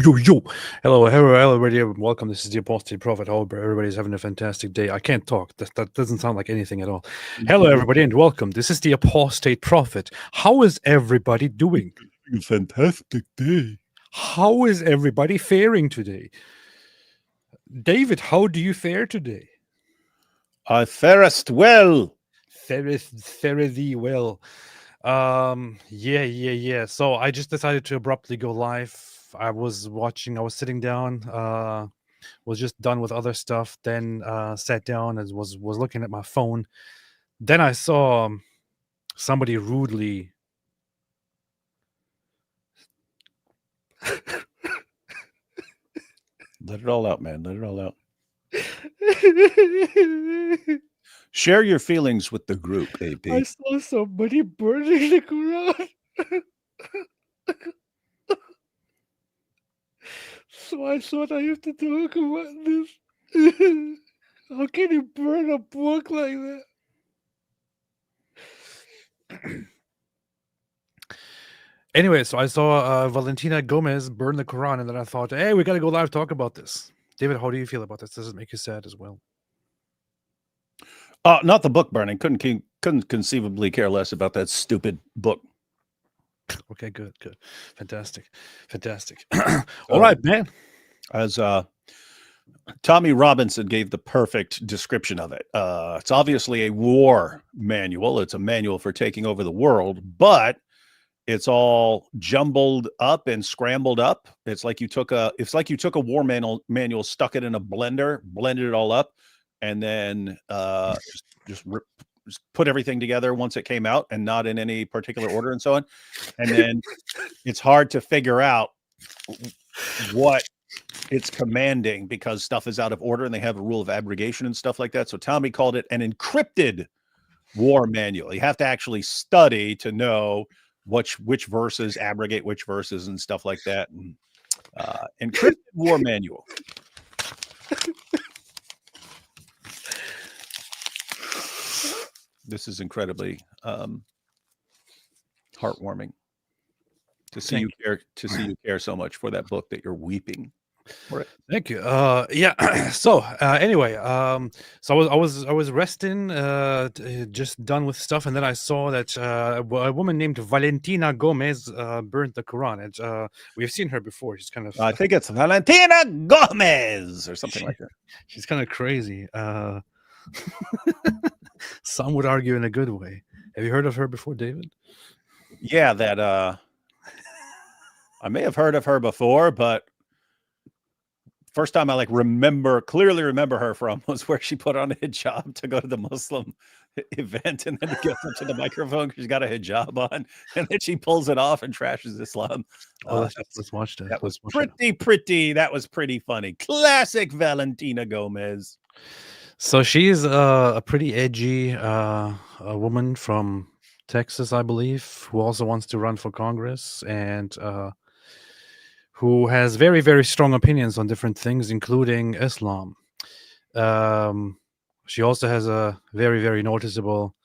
yo. Hello, everybody. Welcome. This is the Apostate Prophet. Hope everybody's having a fantastic day. I can't talk. That doesn't sound like anything at all. Hello, everybody, and welcome. This is the Apostate Prophet. How is everybody doing? A fantastic day. How is everybody faring today? David, how do you fare today? I farest well. Fare thee well. Yeah. So I just decided to abruptly go live. I was sitting down, was just done with other stuff, then sat down and was looking at my phone. Then I saw somebody rudely Let it all out, man. Let it all out. Share your feelings with the group, AP. I saw somebody burning the Quran. So I thought I have to talk about this. How can you burn a book like that? Anyway, so I saw Valentina Gomez burn the Quran, and then I thought, hey, we got to go live talk about this. David, how do you feel about this? Does it make you sad as well? Not the book burning. Couldn't conceivably care less about that stupid book. Okay, good. Fantastic. All right, man. As Tommy Robinson gave the perfect description of it. It's obviously a war manual. It's a manual for taking over the world, but it's all jumbled up and scrambled up. It's like you took a war manual, stuck it in a blender, blended it all up, and then just put everything together once it came out, and not in any particular order and so on. And then it's hard to figure out what it's commanding because stuff is out of order and they have a rule of abrogation and stuff like that. So Tommy called it an encrypted war manual. You have to actually study to know which verses abrogate which verses and stuff like that. And encrypted war manual. This is incredibly heartwarming to see you care so much for that book that you're weeping for it. Thank you. Yeah. So anyway, so I was resting, just done with stuff, and then I saw that a woman named Valentina Gomez burnt the Quran, and we've seen her before. She's kind of I think it's Valentina Gomez or something like that. She's kind of crazy. Some would argue in a good way. Have you heard of her before, David? Yeah, that I may have heard of her before, but first time I clearly remember her from was where she put on a hijab to go to the Muslim event, and then to get up to the microphone because she's got a hijab on, and then she pulls it off and trashes Islam. Let's watch that. That was pretty. That was pretty funny. Classic Valentina Gomez. So she's a pretty edgy a woman from Texas, I believe, who also wants to run for Congress, and who has very, very strong opinions on different things, including Islam. She also has a very, very noticeable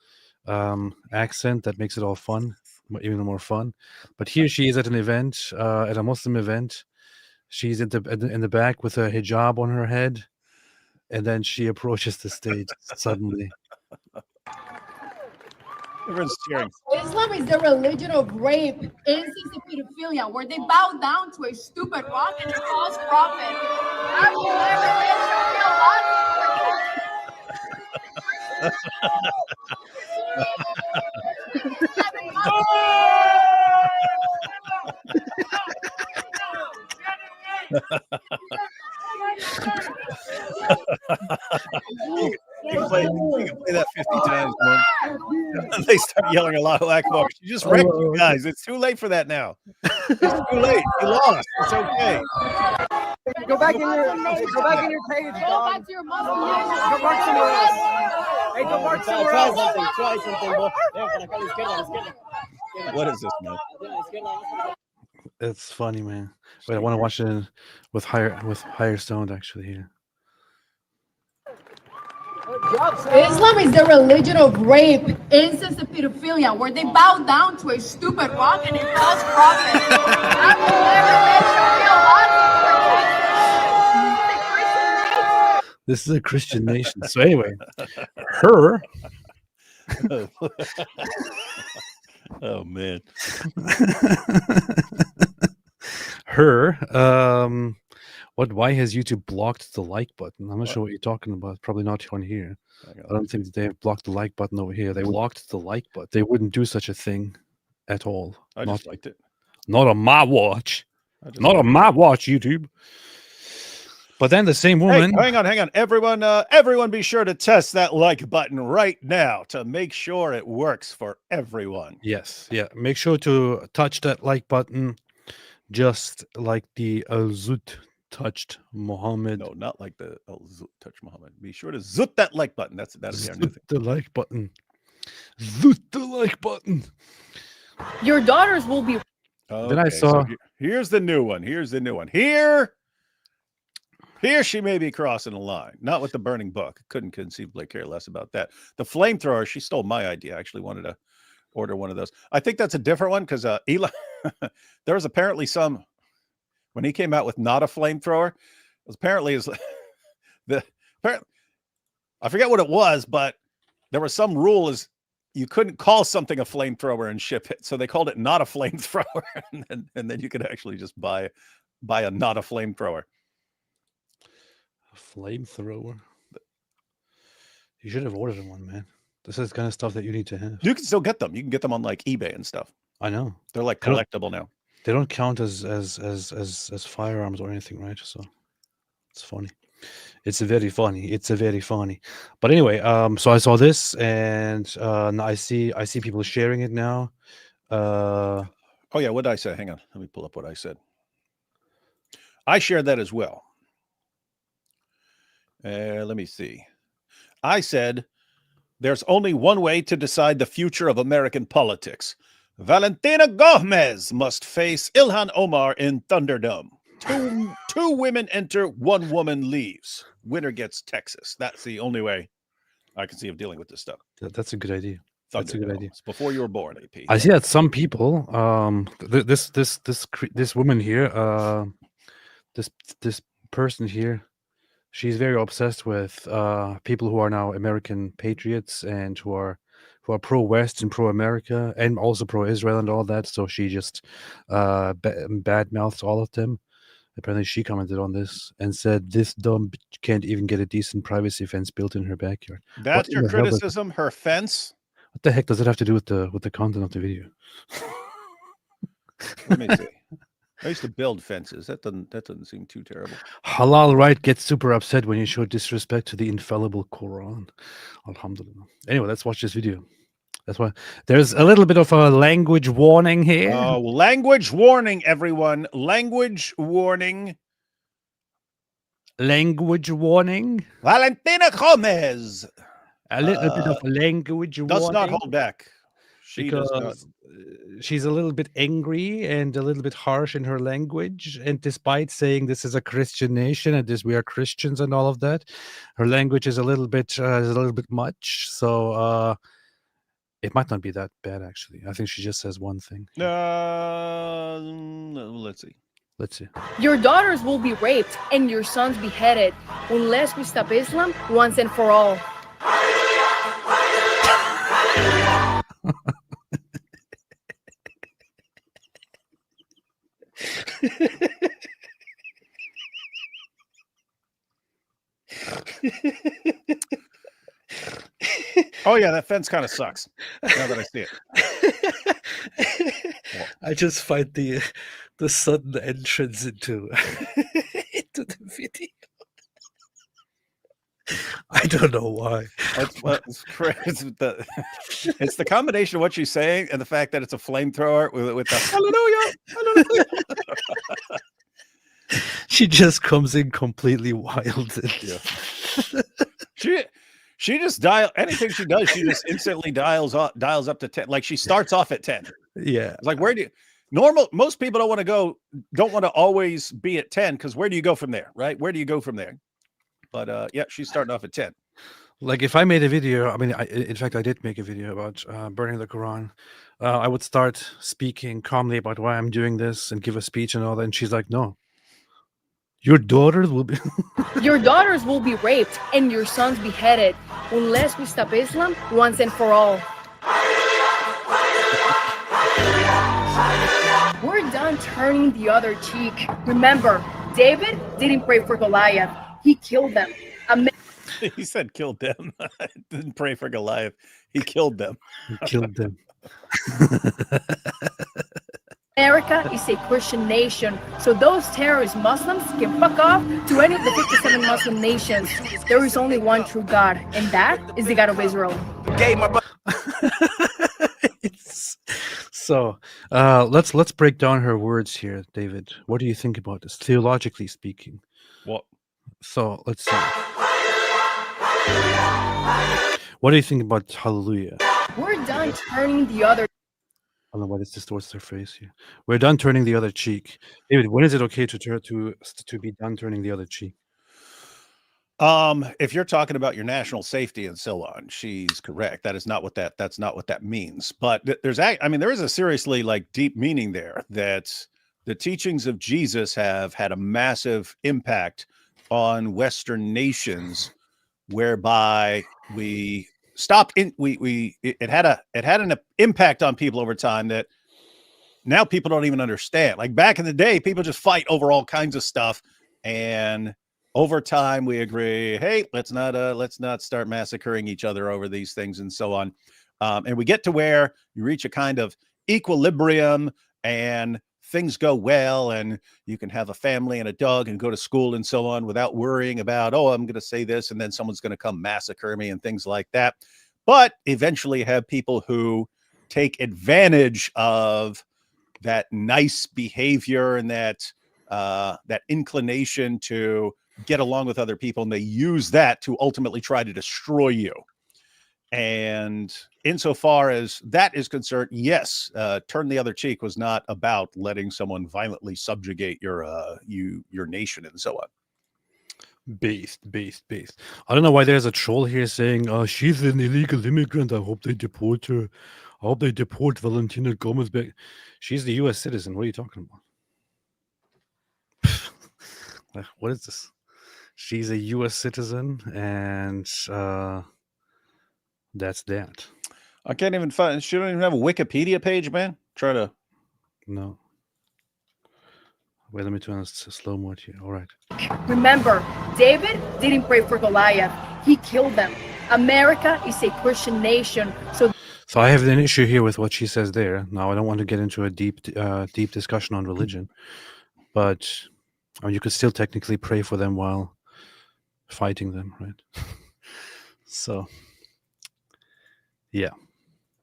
accent that makes it all fun, even more fun. But here she is at an event, at a Muslim event. She's in the back with a hijab on her head. And then she approaches the stage suddenly. Everyone's cheering. Islam is the religion of rape, incest, and pedophilia, where they bow down to a stupid rock and a false prophet. I will You can play that 50 times, man. They start yelling Allahu Akbar. You just wrecked you guys. It's too late for that now. It's too late. You lost. It's okay. Go back in your page. Go back to your Muslim. Go back somewhere else. Hey, go back somewhere else. Try something. What is this, man? It's funny, man. Wait, I want to watch it with higher sound actually here. Islam is the religion of rape, incest, and pedophilia, where they bow down to a stupid rock and a false prophet. I will never let you feel This is a Christian nation. So anyway, her. Oh man. Her. Why has YouTube blocked the like button? I'm not sure what you're talking about. Probably not on here. I don't think that they have blocked the like button over here. They blocked the like button. They wouldn't do such a thing at all. I just liked it. Not on my watch. Not on my watch, YouTube. But then the same woman. Hey, hang on. Everyone be sure to test that like button right now to make sure it works for everyone. Yes. Yeah. Make sure to touch that like button just like the Al-Zut touched Muhammad. No, not like the Al-Zut touched Muhammad. Be sure to zoot that like button. That'll be our new thing. The like button. Zoot the like button. Your daughters will be. Okay, then I saw. So here's the new one. Here she may be crossing a line. Not with the burning book. Couldn't conceivably care less about that. The flamethrower, she stole my idea. I actually wanted to order one of those. I think that's a different one because Eli, there was apparently some, when he came out with not a flamethrower, it was apparently I forget what it was, but there was some rule is you couldn't call something a flamethrower and ship it. So they called it not a flamethrower. and then you could actually just buy a not a flamethrower. Flamethrower. You should have ordered one, man. This is the kind of stuff that you need to have. You can still get them. You can get them on like eBay and stuff. I know. They're like collectible now. They don't count as firearms or anything, right? So it's funny. It's very funny. But anyway, so I saw this, and I see people sharing it now. Oh yeah, what did I say? Hang on, let me pull up what I said. I shared that as well. Let me see. I said, there's only one way to decide the future of American politics. Valentina Gomez must face Ilhan Omar in Thunderdome. Two women enter, one woman leaves. Winner gets Texas. That's the only way I can see of dealing with this stuff. That's a good idea. That's a good idea. It's before you were born, AP. I see that some people, this woman here, this person here, she's very obsessed with people who are now American patriots and who are pro-West and pro-America and also pro-Israel and all that. So she just bad-mouthed all of them. Apparently she commented on this and said this dumb bitch can't even get a decent privacy fence built in her backyard. That's your criticism? Her fence? What the heck does it have to do with the content of the video? Let me see. I used to build fences. That doesn't seem too terrible. Halal right gets super upset when you show disrespect to the infallible Quran. Alhamdulillah. Anyway, let's watch this video. That's why there's a little bit of a language warning here. Oh, language warning, everyone. Language warning. Language warning. Valentina Gomez. A little bit of language warning. Does not hold back. Because she's a little bit angry and a little bit harsh in her language, and despite saying this is a Christian nation and we are Christians and all of that, her language is a little bit much. So it might not be that bad, actually. I think she just says one thing. Let's see. Your daughters will be raped and your sons beheaded unless we stop Islam once and for all. Oh yeah, that fence kind of sucks. Now that I see it. I just find the sudden entrance into the video. I don't know why. It's crazy. It's the combination of what she's saying and the fact that it's a flamethrower with the hallelujah. She just comes in completely wild. Yeah. She just anything she does, she just instantly dials up to 10. Like she starts off at 10. Yeah. It's like most people don't want to always be at 10 because where do you go from there, right? Where do you go from there? But yeah, she's starting off at 10. Like if I made a video, I mean, in fact, I did make a video about burning the Quran. I would start speaking calmly about why I'm doing this and give a speech and all that. And she's like, no, Your daughters will be. Your daughters will be raped and your sons beheaded unless we stop Islam once and for all. We're done turning the other cheek. Remember, David didn't pray for Goliath. He killed them. He said killed them. Didn't pray for Goliath. He killed them. Killed them. America is a Christian nation, so those terrorist Muslims can fuck off to any of the 57 Muslim nations. There is only one true God, and that is the God of Israel. So let's break down her words here, David. What do you think about this, theologically speaking? What? So let's see. What do you think about hallelujah? We're done turning the other. I don't know why this distorts her face here. We're done turning the other cheek. David, when is it okay to be done turning the other cheek? If you're talking about your national safety and so on, she's correct. That's not what that means. But there is a seriously deep meaning there, that the teachings of Jesus have had a massive impact on Western nations, whereby it had an impact on people over time that now people don't even understand. Like back in the day, people just fight over all kinds of stuff, and over time we agree, hey, let's not start massacring each other over these things and so on. And we get to where you reach a kind of equilibrium and things go well, and you can have a family and a dog and go to school and so on without worrying about, oh, I'm going to say this and then someone's going to come massacre me and things like that. But eventually have people who take advantage of that nice behavior and that inclination to get along with other people, and they use that to ultimately try to destroy you. And insofar as that is concerned, yes, turn the other cheek was not about letting someone violently subjugate your nation and so on. Based. I don't know why there's a troll here saying, she's an illegal immigrant. I hope they deport her. I hope they deport Valentina Gomez back. She's the U.S. citizen. What are you talking about? What is this? She's a U.S. citizen, and that's that. I can't even find. She don't even have a Wikipedia page, man. Try to. No. Wait, let me turn this to slow mode here. All right. Remember, David didn't pray for Goliath. He killed them. America is a Christian nation, so I have an issue here with what she says there. Now, I don't want to get into a deep discussion on religion, but you could still technically pray for them while fighting them, right? So, yeah.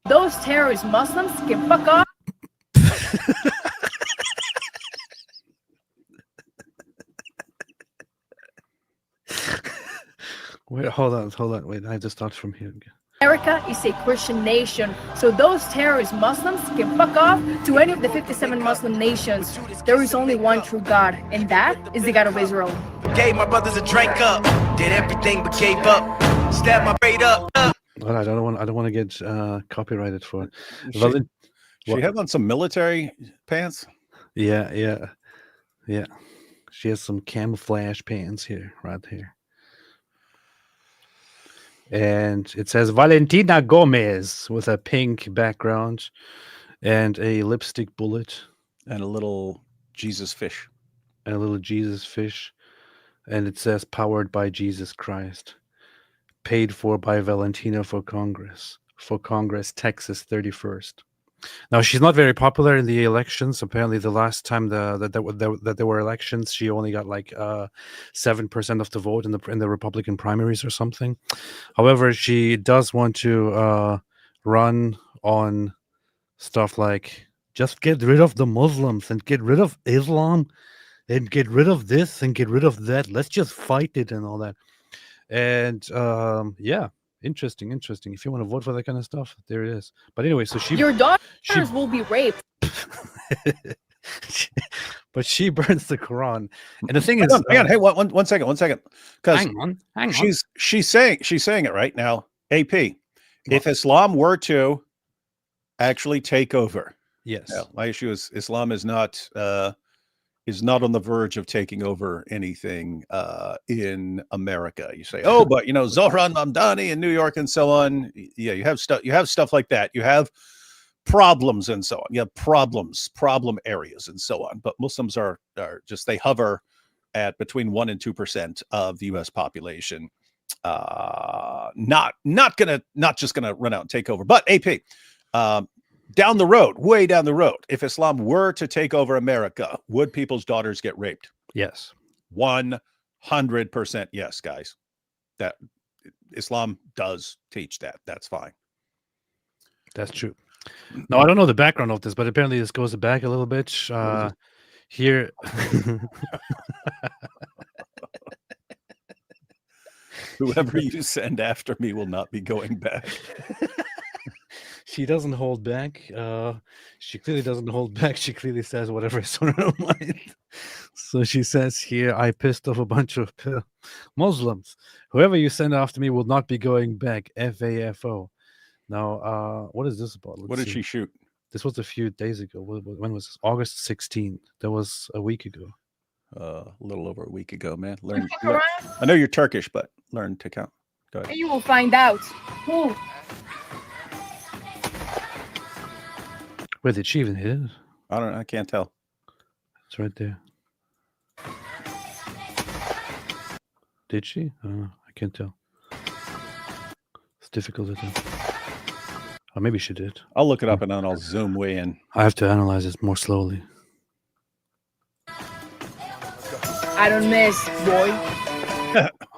Those terrorist Muslims can fuck off. Wait, hold on. Wait, I have to start from here again. America is a Christian nation, so those terrorist Muslims can fuck off to any of the 57 Muslim nations. There is only one true God, and that is the God of Israel. Gave my brothers a drink up, did everything but gave up, stabbed my bait up. Well, I don't want to get copyrighted for it. She have on some military pants? Yeah. She has some camouflage pants here, right here. And it says Valentina Gomez with a pink background and a lipstick bullet. And a little Jesus fish. And a little Jesus fish. And it says powered by Jesus Christ. Paid for by Valentina for Congress, Texas 31st. Now, she's not very popular in the elections. Apparently, the last time that there were elections, she only got 7% of the vote in the Republican primaries or something. However, she does want to run on stuff like just get rid of the Muslims and get rid of Islam and get rid of this and get rid of that. Let's just fight it and all that. And yeah. Interesting. If you want to vote for that kind of stuff, there it is. But anyway, so your daughters will be raped. But she burns the Quran, and the thing is, hang on. Hey, one second, because hang on. She's saying it right now. AP, if Islam were to actually take over, yes. my issue is Islam is not is not on the verge of taking over anything in America. You say, oh, but Zohran Mamdani in New York and so on. Yeah, you have stuff like that. You have problems and so on. You have problem areas and so on. But Muslims are just, they hover at between 1% and 2% of the U.S. population. Not just gonna run out and take over. But AP, down the road, way down the road, if Islam were to take over America, would people's daughters get raped? Yes. 100% yes, guys. That Islam does teach that. That's fine. That's true. No, I don't know the background of this, but apparently this goes back a little bit. Here. Whoever you send after me will not be going back. She doesn't hold back. She clearly doesn't hold back. She clearly says whatever is on her mind. So she says here, I pissed off a bunch of Muslims. Whoever you send after me will not be going back. FAFO. Now, what is this about? What did she shoot? This was a few days ago. When was this? August 16th. That was a week ago. A little over a week ago, man. Learn. I know you're Turkish, but learn to count. Go ahead. And you will find out. Ooh. Where did she even hit it? I don't know. I can't tell. It's right there. Did she? I can't tell. It's difficult to tell. Or maybe she did. I'll look it up and then I'll zoom way in. I have to analyze it more slowly. I don't miss, boy.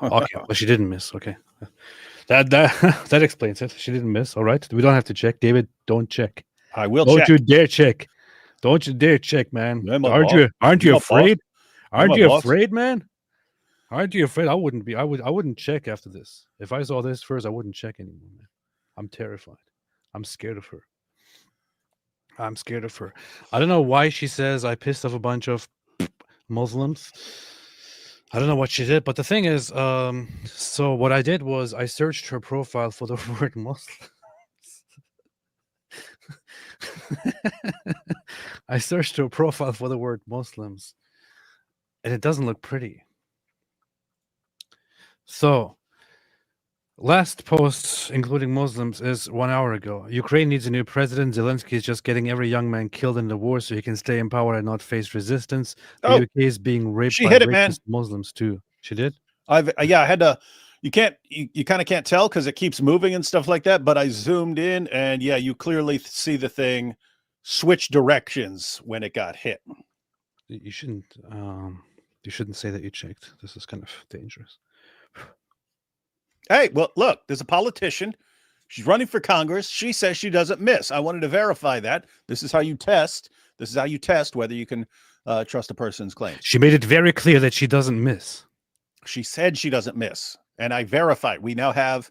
Okay, well, she didn't miss. Okay, that explains it. She didn't miss. All right, we don't have to check. David, don't check. I will. Don't check. you dare check. Don't you dare check, man. Yeah, Aren't you afraid? Aren't you boss. afraid, man? Aren't you afraid? I wouldn't be. I wouldn't check after this. If I saw this first, I wouldn't check anymore, man. I'm terrified. I'm scared of her. I'm scared of her. I don't know why she says I pissed off a bunch of Muslims. I don't know what she did, but the thing is, so what I did was I searched her profile for the word Muslim. I searched her profile for the word Muslims, and it doesn't look pretty. So, last post, including Muslims, is 1 hour ago. Ukraine needs a new president. Zelensky is just getting every young man killed in the war so he can stay in power and not face resistance. The UK is being raped by racist Muslims too. She did? I had to. You kind of can't tell because it keeps moving and stuff like that. But I zoomed in, and yeah, you clearly see the thing switch directions when it got hit. You shouldn't. You shouldn't say that you checked. This is kind of dangerous. Hey, well, look, there's a politician. She's running for Congress. She says she doesn't miss. I wanted to verify that. This is how you test. This is how you test whether you can trust a person's claims. She made it very clear that she doesn't miss. She said she doesn't miss. And I verified. We now have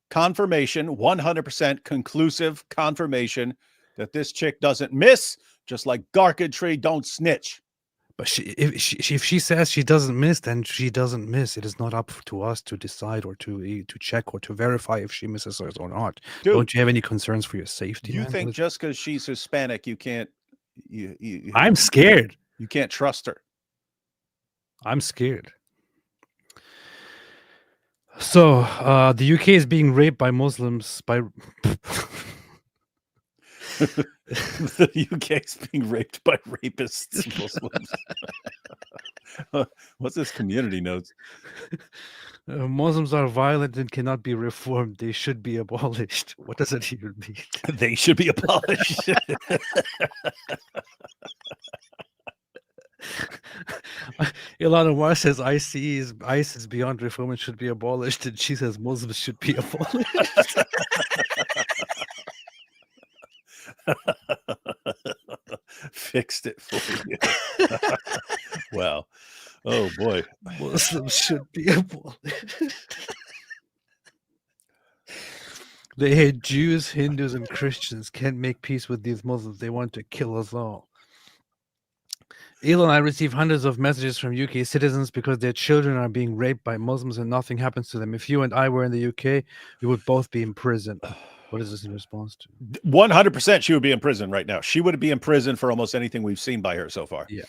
confirmation, 100% conclusive confirmation that this chick doesn't miss, just like Garkadtree don't snitch. But if she says she doesn't miss, then she doesn't miss. It is not up to us to decide or to check or to verify if she misses or not. Dude, don't you have any concerns for your safety? You man? think just because she's Hispanic, you can't? I'm scared. You can't trust her. I'm scared. So the UK is being raped by Muslims by. The UK is being raped by rapists, Muslims. What's this community notes? Muslims are violent and cannot be reformed. They should be abolished. What does that even mean? They should be abolished. Ilana Mar says ICE is beyond reform and should be abolished, and she says Muslims should be abolished. Fixed it for you. Wow. Oh boy. Muslims should be abolished. They hate Jews, Hindus, and Christians. Can't make peace with these Muslims. They want to kill us all. Elon, I receive hundreds of messages from UK citizens because their children are being raped by Muslims and nothing happens to them. If you and I were in the UK, we would both be in prison. What is this in response to? 100% she would be in prison right now. She would be in prison for almost anything we've seen by her so far. Yeah.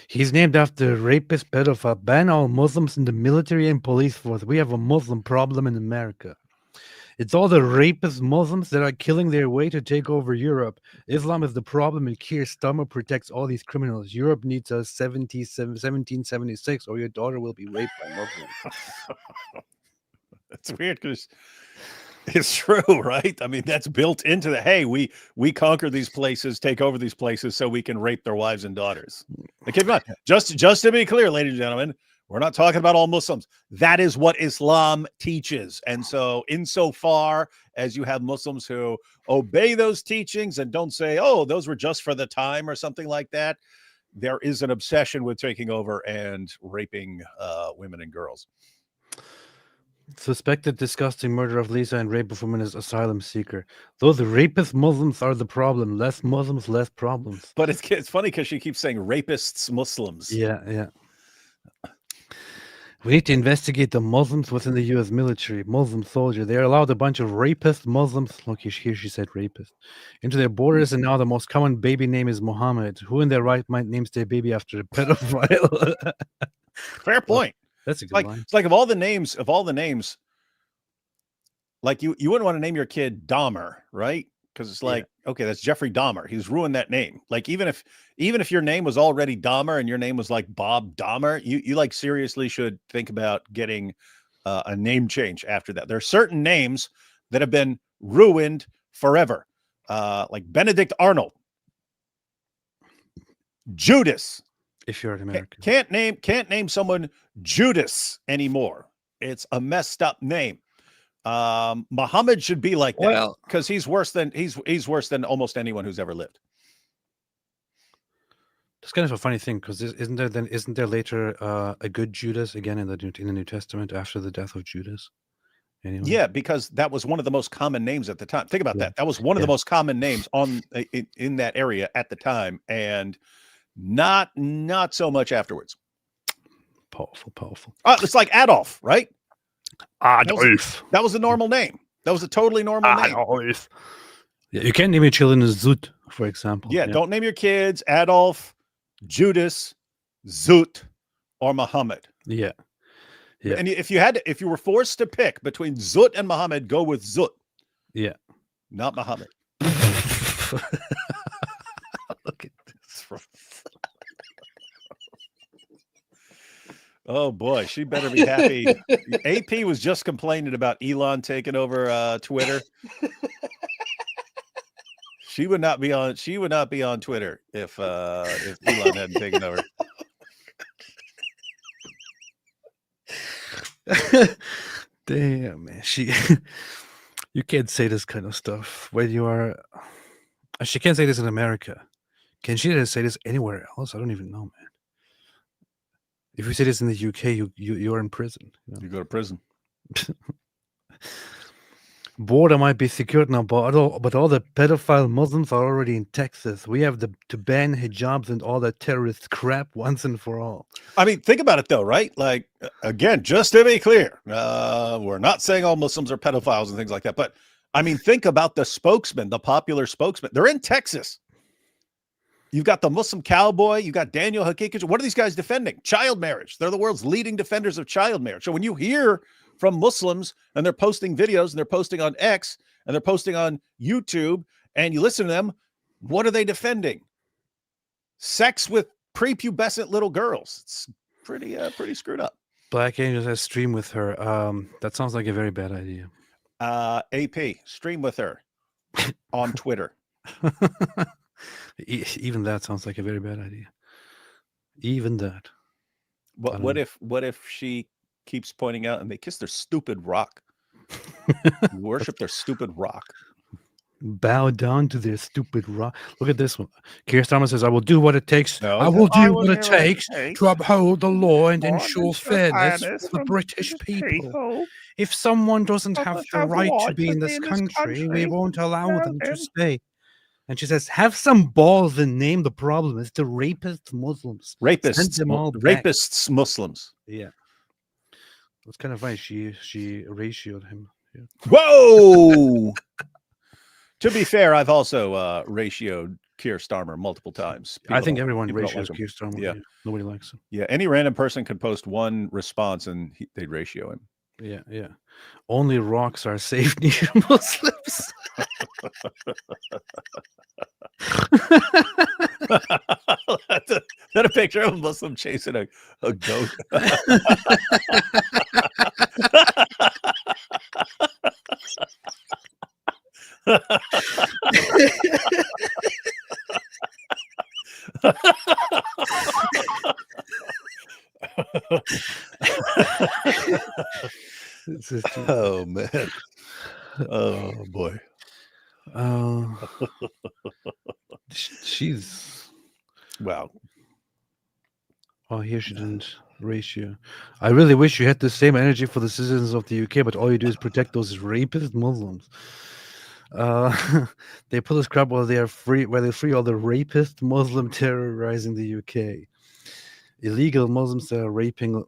He's named after rapist pedophile. Ban all Muslims in the military and police force. We have a Muslim problem in America. It's all the rapist Muslims that are killing their way to take over Europe. Islam is the problem, and Keir Starmer protects all these criminals. Europe needs a 1776, or your daughter will be raped by Muslims. It's weird because it's true, right? I mean, that's built into the, hey, we conquer these places, take over these places so we can rape their wives and daughters. Now, keep in mind, just to be clear, ladies and gentlemen, we're not talking about all Muslims. That is what Islam teaches. And so insofar as you have Muslims who obey those teachings and don't say, oh, those were just for the time or something like that, there is an obsession with taking over and raping women and girls. Suspected disgusting murder of Lisa and rape of woman is asylum seeker. Those rapist Muslims are the problem. Less Muslims, less problems. But it's funny because she keeps saying rapists, Muslims. Yeah. We need to investigate the Muslims within the U.S. military. Muslim soldier. They allowed a bunch of rapist Muslims. Look, here she said rapist. Into their borders, and now the most common baby name is Muhammad. Who in their right mind names their baby after a pedophile? Fair point. That's a good line. It's like of all the names, like you wouldn't want to name your kid Dahmer, right? Because it's like, okay, that's Jeffrey Dahmer. He's ruined that name. Like even if your name was already Dahmer and your name was like Bob Dahmer, you like seriously should think about getting a name change after that. There are certain names that have been ruined forever, like Benedict Arnold, Judas. If you're an American, can't name someone Judas anymore. It's a messed up name. Muhammad should be like that. Well, because he's worse than almost anyone who's ever lived. It's kind of a funny thing because isn't there later a good Judas again in the New Testament after the death of Judas? Anyway. Yeah, because that was one of the most common names at the time. Think about that. That was one of the most common names in that area at the time, and not so much afterwards. Powerful. It's like Adolf, right? Adolf. That was a normal name. That was a totally normal name. Yeah, you can't name your children as Zut, for example. Yeah, don't name your kids Adolf, Judas, Zut, or Muhammad. Yeah. And if you were forced to pick between Zut and Muhammad, go with Zut. Yeah. Not Muhammad. Look at this. Oh boy, she better be happy. AP was just complaining about Elon taking over Twitter. She would not be on Twitter if Elon hadn't taken over. Damn, man. You can't say this kind of stuff when you are. She can't say this in America. Can she say this anywhere else? I don't even know, man. If you say this in the UK, you're in prison. You go to prison. Border might be secured now, but all the pedophile Muslims are already in Texas. We have to ban hijabs and all that terrorist crap once and for all. I mean, think about it though, right? Like, again, just to be clear, we're not saying all Muslims are pedophiles and things like that, but I mean, think about the popular spokesman. They're in Texas. You've got the Muslim cowboy. You got Daniel Hakikaj. What are these guys defending? Child marriage. They're the world's leading defenders of child marriage. So when you hear from Muslims and they're posting videos and they're posting on X and they're posting on YouTube and you listen to them, what are they defending? Sex with prepubescent little girls. It's pretty screwed up. Black Angels has stream with her. That sounds like a very bad idea. AP, stream with her on Twitter. Even that sounds like a very bad idea. Even that. What if she keeps pointing out and they kiss their stupid rock? Worship their stupid rock. Bow down to their stupid rock. Look at this one. Keir Starmer says, I will do what it takes. I will do what it takes to uphold the law and ensure fairness for the British people. If someone doesn't have the right to be in this country, we won't allow them to stay. And she says, have some balls and name the problem. It's the rapist Muslims. Rapists Muslims. Yeah. It's kind of funny. She ratioed him. Yeah. Whoa! To be fair, I've also ratioed Keir Starmer multiple times. I think don't- everyone people don't ratios like him. Keir Starmer. Yeah. Nobody likes him. Yeah, any random person could post one response and they'd ratio him. Yeah. Only rocks are safe near Muslims. That a picture of a Muslim chasing a goat. Oh man. Oh boy. She's Wow. Oh, here she didn't ratio. I really wish you had the same energy for the citizens of the UK, but all you do is protect those rapist Muslims. They pull this crap while they free all the rapist Muslim terrorizing the UK. Illegal Muslims that are raping.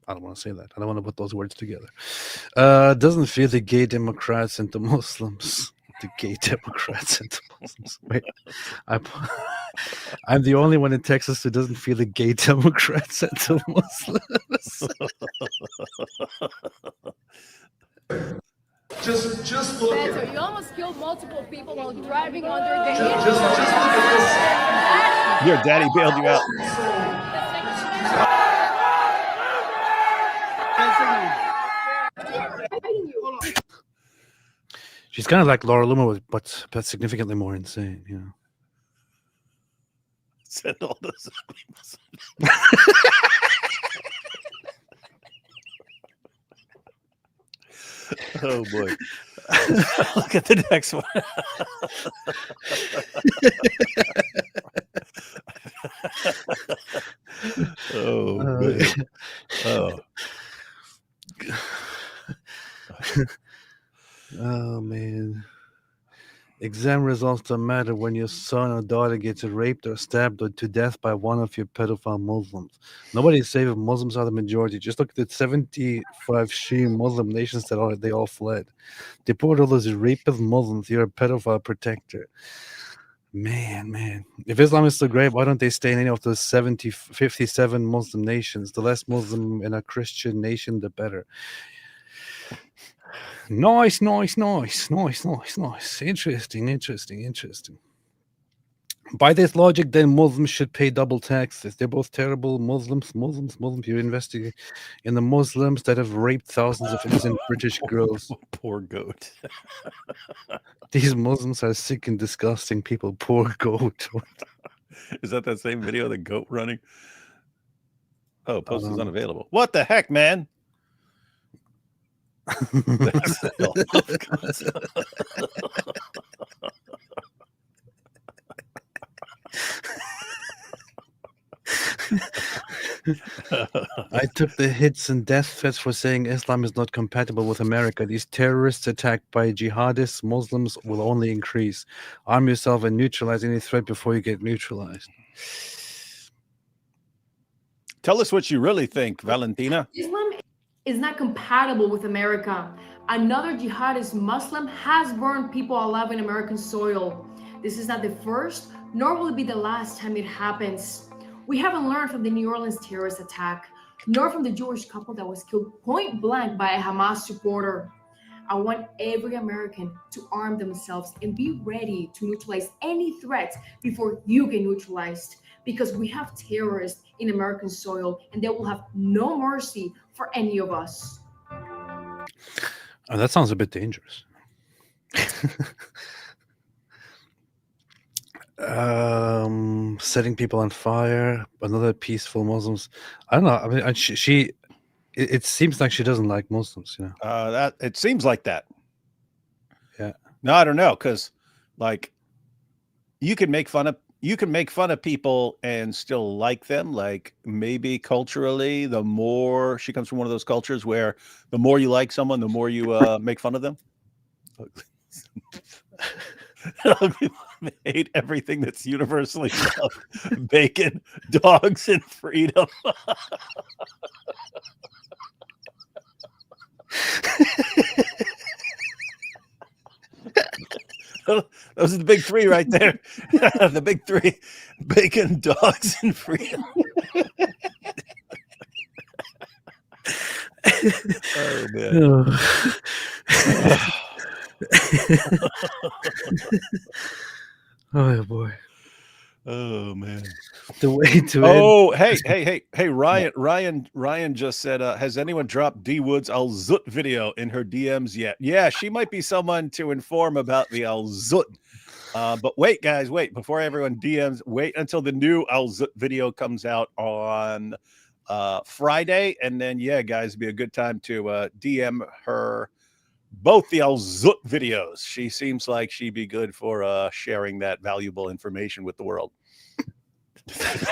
I don't want to say that. I don't want to put those words together. Doesn't feel the gay Democrats and the Muslims. The gay Democrats and the Muslims. Wait, I'm the only one in Texas who doesn't feel the gay Democrats and the Muslims. Just look at it. You almost killed multiple people while driving under the influence. Just look at this. Your daddy bailed you out. She's kind of like Laura Loomer, but significantly more insane, you know. Send all this. Oh boy. Look at the next one. Oh man. Oh. Oh man. Exam results don't matter when your son or daughter gets raped or stabbed or to death by one of your pedophile Muslims. Nobody's safe if Muslims are the majority. Just look at the 75 Shia Muslim nations that they all fled. Deport all those rapist Muslims. You're a pedophile protector. Man. If Islam is so great, why don't they stay in any of those 57 Muslim nations? The less Muslim in a Christian nation, the better. Nice. Interesting. By this logic, then Muslims should pay double taxes. They're both terrible. Muslims. You're investing in the Muslims that have raped thousands of innocent British girls. Poor goat. These Muslims are sick and disgusting people. Poor goat. Is that same video of the goat running? Oh, post is unavailable. What the heck, man? I took the hits and death threats for saying Islam is not compatible with America. These terrorists attacked by jihadists, Muslims will only increase. Arm yourself and neutralize any threat before you get neutralized. Tell us what you really think, Valentina. Islam is not compatible with America. Another jihadist Muslim has burned people alive in American soil. This is not the first, nor will it be the last time it happens. We haven't learned from the New Orleans terrorist attack, nor from the Jewish couple that was killed point blank by a Hamas supporter. I want every American to arm themselves and be ready to neutralize any threats before you get neutralized, because we have terrorists in American soil and they will have no mercy for any of us. Oh, that sounds a bit dangerous. Setting people on fire, another peaceful Muslims. I don't know. I mean, it seems like she doesn't like Muslims, you know. That it seems like that. Yeah. No, I don't know, because like you can make fun of people and still like them. Like maybe culturally, the more she comes from one of those cultures where the more you like someone, the more you make fun of them. Hate everything that's universally loved. Bacon, dogs, and freedom. Those are the big three right there. The big three: bacon, dogs, and freedom. Oh man. Oh boy. Oh man. The way to Oh, hey, Ryan just said, has anyone dropped D Wood's Al Zut video in her DMs yet? Yeah, she might be someone to inform about the Al Zut. But wait, guys, wait, before everyone DMs, wait until the new Al Zut video comes out on Friday. And then, yeah, guys, it'd be a good time to DM her both the Al Zut videos. She seems like she'd be good for sharing that valuable information with the world.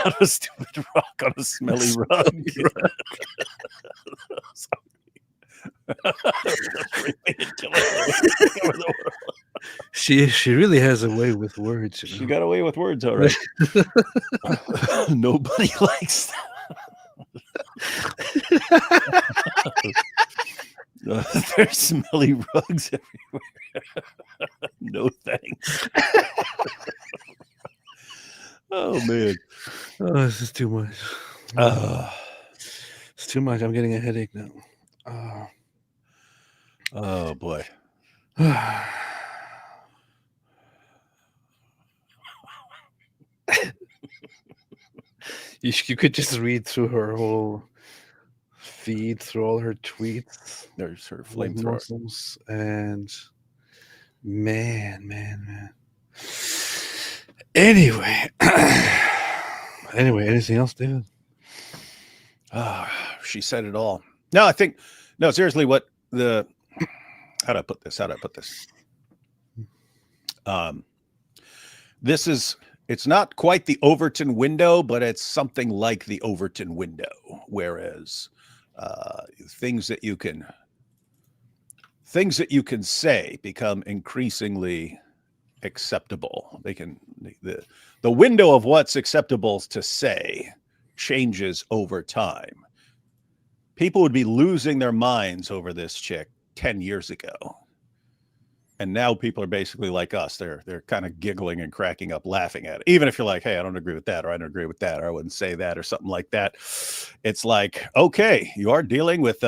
Not a stupid rock on a smelly rug. She really has a way with words. She got away with words, all right. Nobody likes that. There's smelly rugs everywhere. No thanks. Oh man. Oh, this is too much. It's too much. I'm getting a headache now. Oh boy. You could just read through her whole feed, through all her tweets. There's her Like flamethrower. Muslims, and man. Anyway, anything else, David? She said it all. No, I think no, seriously, how do I put this? It's not quite the Overton window, but it's something like the Overton window, whereas things that you can say become increasingly acceptable. The window of what's acceptable to say changes over time. People would be losing their minds over this chick 10 years ago. And now people are basically like us. They're kind of giggling and cracking up, laughing at it. Even if you're like, hey, I don't agree with that, or I don't agree with that, or I wouldn't say that, or something like that. It's like, okay, you are dealing with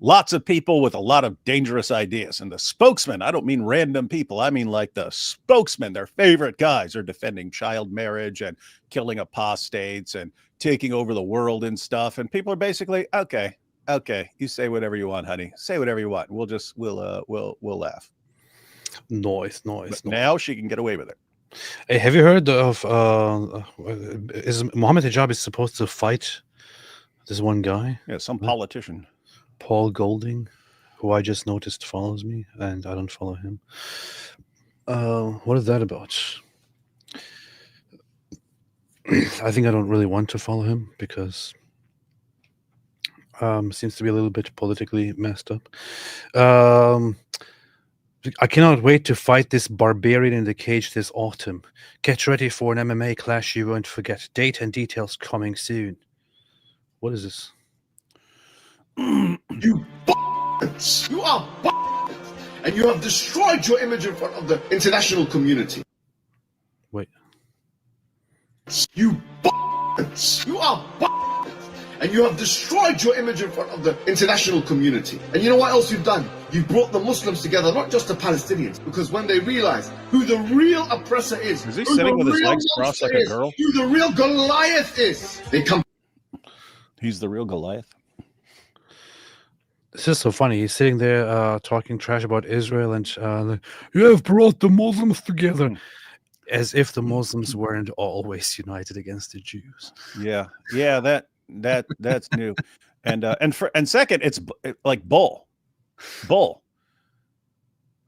lots of people with a lot of dangerous ideas. And the spokesman, I don't mean random people. I mean like the spokesman, their favorite guys are defending child marriage and killing apostates and taking over the world and stuff. And people are basically, okay, you say whatever you want, honey. Say whatever you want. We'll laugh. Noise. Now she can get away with it. Hey, have you heard of is Mohammed Hijab is supposed to fight this one guy? Yeah, some politician. Paul Golding, who I just noticed follows me, and I don't follow him. What is that about? I think I don't really want to follow him because seems to be a little bit politically messed up. I cannot wait to fight this barbarian in the cage this autumn. Get ready for an MMA clash you won't forget. Date and details coming soon. What is this? You you are and you have destroyed your image in front of the international community. Wait. You are and you have destroyed your image in front of the international community. And you know what else you've done? You brought the Muslims together, not just the Palestinians, because when they realize who the real oppressor is he sitting with his legs crossed like a girl? Who the real Goliath is, they come. He's the real Goliath. This is so funny. He's sitting there talking trash about Israel and you have brought the Muslims together. As if the Muslims weren't always united against the Jews. Yeah, that's new. And second, it's like bull.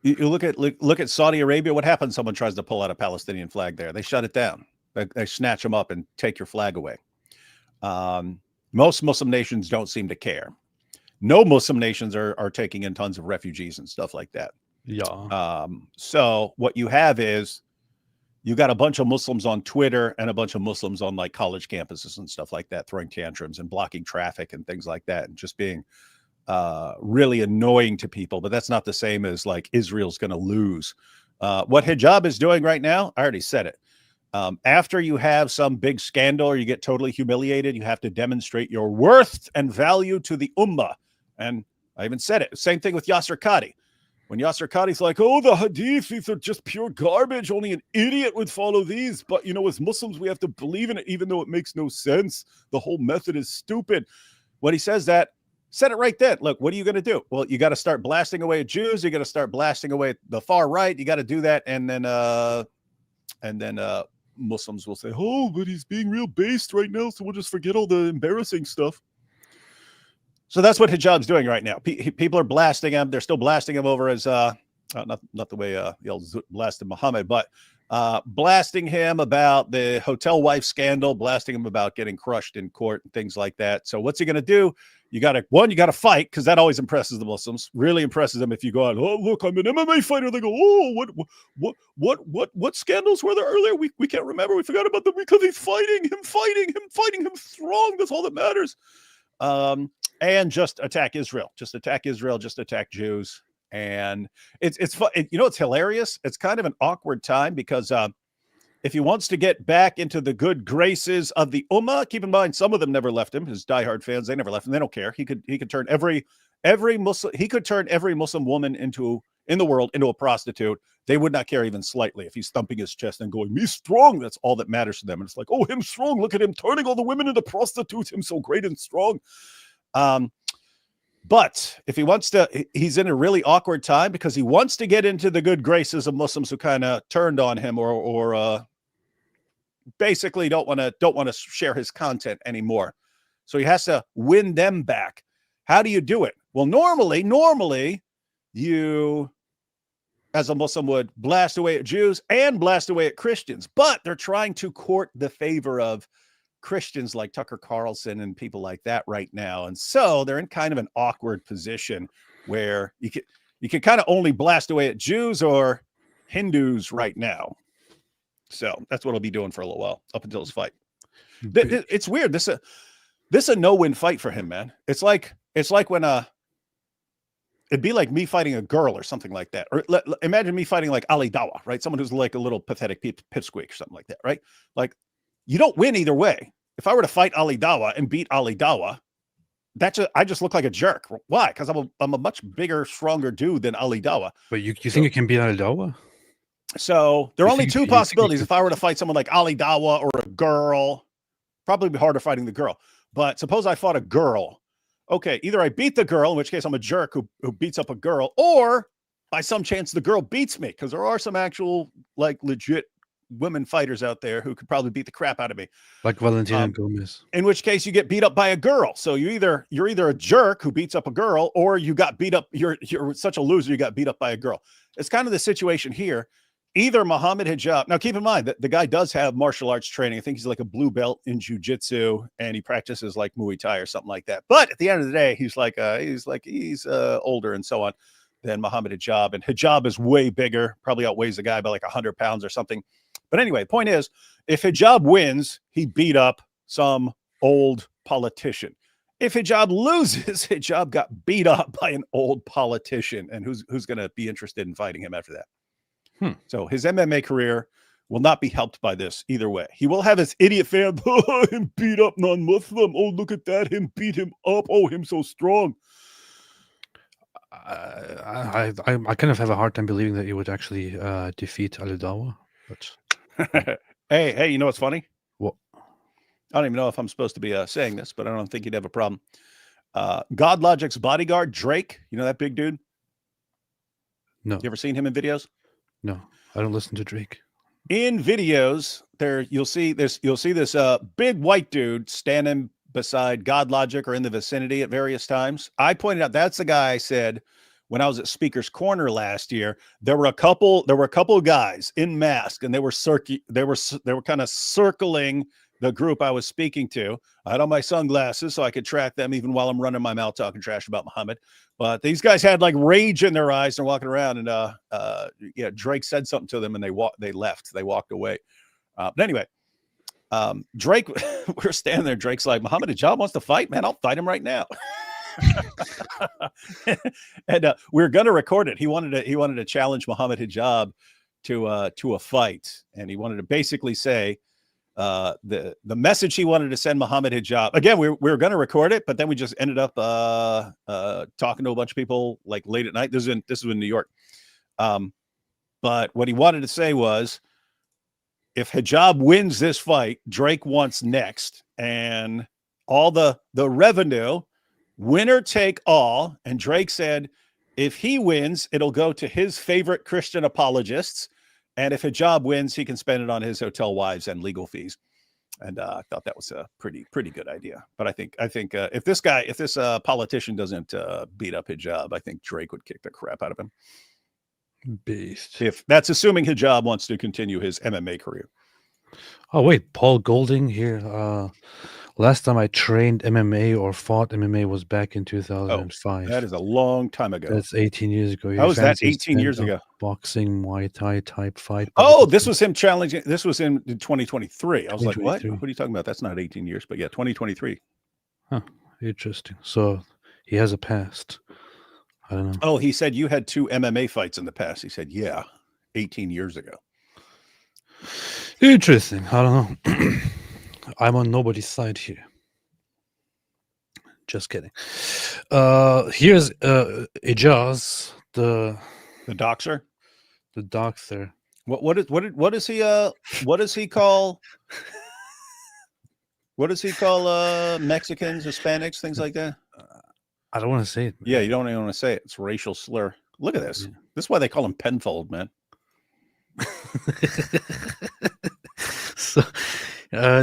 You look at Saudi Arabia. What happens? Someone tries to pull out a Palestinian flag there. They shut it down. They snatch them up and take your flag away. Most Muslim nations don't seem to care. No Muslim nations are taking in tons of refugees and stuff like that. Yeah. So what you have is you got a bunch of Muslims on Twitter and a bunch of Muslims on like college campuses and stuff like that, throwing tantrums and blocking traffic and things like that, and just being really annoying to people. But that's not the same as like Israel's going to lose What hijab is doing right now, I already said it. After you have some big scandal or you get totally humiliated, you have to demonstrate your worth and value to the ummah. And I even said it. Same thing with Yasser Qadi. When Yasser Qadi's like, oh, the hadith, these are just pure garbage. Only an idiot would follow these. But, as Muslims, we have to believe in it, even though it makes no sense. The whole method is stupid. When he says that, said it right then. Look, what are you going to do? Well, you got to start blasting away at Jews. You got to start blasting away at the far right. You got to do that. And then Muslims will say, oh, but he's being real based right now. So we'll just forget all the embarrassing stuff. So that's what hijab's doing right now. People are blasting him. They're still blasting him over as not the way y'all blasted Muhammad, but blasting him about the hotel wife scandal, blasting him about getting crushed in court and things like that. So what's he going to do? You got to fight, because that always impresses the Muslims. Really impresses them if you go out, oh, look, I'm an MMA fighter. They go, oh, what scandals were there earlier? We can't remember. We forgot about them because he's fighting him strong. That's all that matters. And just attack Israel, just attack Jews. And it's fun. It's hilarious. It's kind of an awkward time because if he wants to get back into the good graces of the ummah, keep in mind, some of them never left him. His diehard fans, they never left him. They don't care. He could turn every Muslim, he could turn every Muslim woman in the world into a prostitute. They would not care even slightly if he's thumping his chest and going, me strong. That's all that matters to them. And it's like, oh, him strong. Look at him turning all the women into prostitutes. Him so great and strong. But if he wants to, he's in a really awkward time because he wants to get into the good graces of Muslims who kind of turned on him or basically don't want to share his content anymore. So he has to win them back. How do you do it? Well, normally you, as a Muslim, would blast away at Jews and blast away at Christians, but they're trying to court the favor of Christians like Tucker Carlson and people like that right now. And so they're in kind of an awkward position where you can kind of only blast away at Jews or Hindus right now. So that's what he'll be doing for a little while up until his fight. It's weird. This is a no-win fight for him, man. It's like when it'd be like me fighting a girl or something like that. Or imagine me fighting like Ali Dawah, right? Someone who's like a little pathetic pipsqueak or something like that, right? Like, you don't win either way. If I were to fight Ali Dawah and beat Ali Dawah, I just look like a jerk. Why? Because I'm a much bigger, stronger dude than Ali Dawah. But you think you can beat Ali Dawah? So there are only two possibilities. If I were to fight someone like Ali Dawah or a girl, probably be harder fighting the girl. But suppose I fought a girl. Okay, either I beat the girl, in which case I'm a jerk who beats up a girl, or by some chance the girl beats me, because there are some actual like legit women fighters out there who could probably beat the crap out of me, like Valentina Gomez. In which case you get beat up by a girl. So you're either a jerk who beats up a girl, or you got beat up. You're such a loser you got beat up by a girl. It's kind of the situation here. Either Muhammad Hijab. Now keep in mind that the guy does have martial arts training. I think he's like a blue belt in jiu-jitsu, and he practices like Muay Thai or something like that. But at the end of the day, he's older and so on than Muhammad Hijab, and Hijab is way bigger, probably outweighs the guy by like 100 pounds or something. But anyway, the point is, if Hijab wins, he beat up some old politician. If Hijab loses, Hijab got beat up by an old politician. And who's going to be interested in fighting him after that? So his MMA career will not be helped by this either way. He will have his idiot fan, him beat up non-Muslim. Oh, look at that. Him beat him up. Oh, him so strong. I kind of have a hard time believing that he would actually defeat Ali Dawah. But hey, you know what's funny? What? I don't even know if I'm supposed to be saying this, but I don't think he'd have a problem. God Logic's bodyguard, Drake, you know that big dude? No. You ever seen him in videos? No, I don't listen to Drake. In videos, you'll see this big white dude standing beside God Logic or in the vicinity at various times. I pointed out that's the guy I said when I was at Speaker's Corner last year. There were a couple of guys in masks, and they were kind of circling the group I was speaking to. I had on my sunglasses so I could track them even while I'm running my mouth talking trash about Muhammad. But these guys had like rage in their eyes. They're walking around, and Drake said something to them, and they left. They walked away. But anyway, Drake, we're standing there. Drake's like, Muhammad Hijab wants to fight, man. I'll fight him right now. And we're gonna record it. He wanted to challenge Muhammad Hijab to a fight, and he wanted to basically say the message he wanted to send Muhammad Hijab. Again, we were going to record it, but then we just ended up talking to a bunch of people like late at night. This is in New York. But what he wanted to say was, if Hijab wins this fight, Drake wants next, and all the revenue, winner take all. And Drake said, if he wins, it'll go to his favorite Christian apologists. And if Hijab wins, he can spend it on his hotel wives and legal fees. And I thought that was a pretty good idea. But I think if this politician doesn't beat up Hijab, I think Drake would kick the crap out of him. Beast. If that's assuming Hijab wants to continue his MMA career. Oh wait, Paul Golding here. Last time I trained MMA or fought MMA was back in 2005. That is a long time ago. That's 18 years ago. How was that 18 years ago? Boxing, Muay Thai type fight. Oh, this was him challenging. This was in 2023. I was like, what? What are you talking about? That's not 18 years, but yeah, 2023. Huh. Interesting. So he has a past. I don't know. Oh, he said you had 2 MMA fights in the past. He said, yeah, 18 years ago. Interesting. I don't know. I'm on nobody's side here. Just kidding. Here's Ijaz, the doxer. The doxer. What does he call Mexicans, Hispanics, things like that? I don't want to say it. Yeah, you don't even want to say it. It's a racial slur. Look at this. Yeah. This is why they call him Penfold, man. So,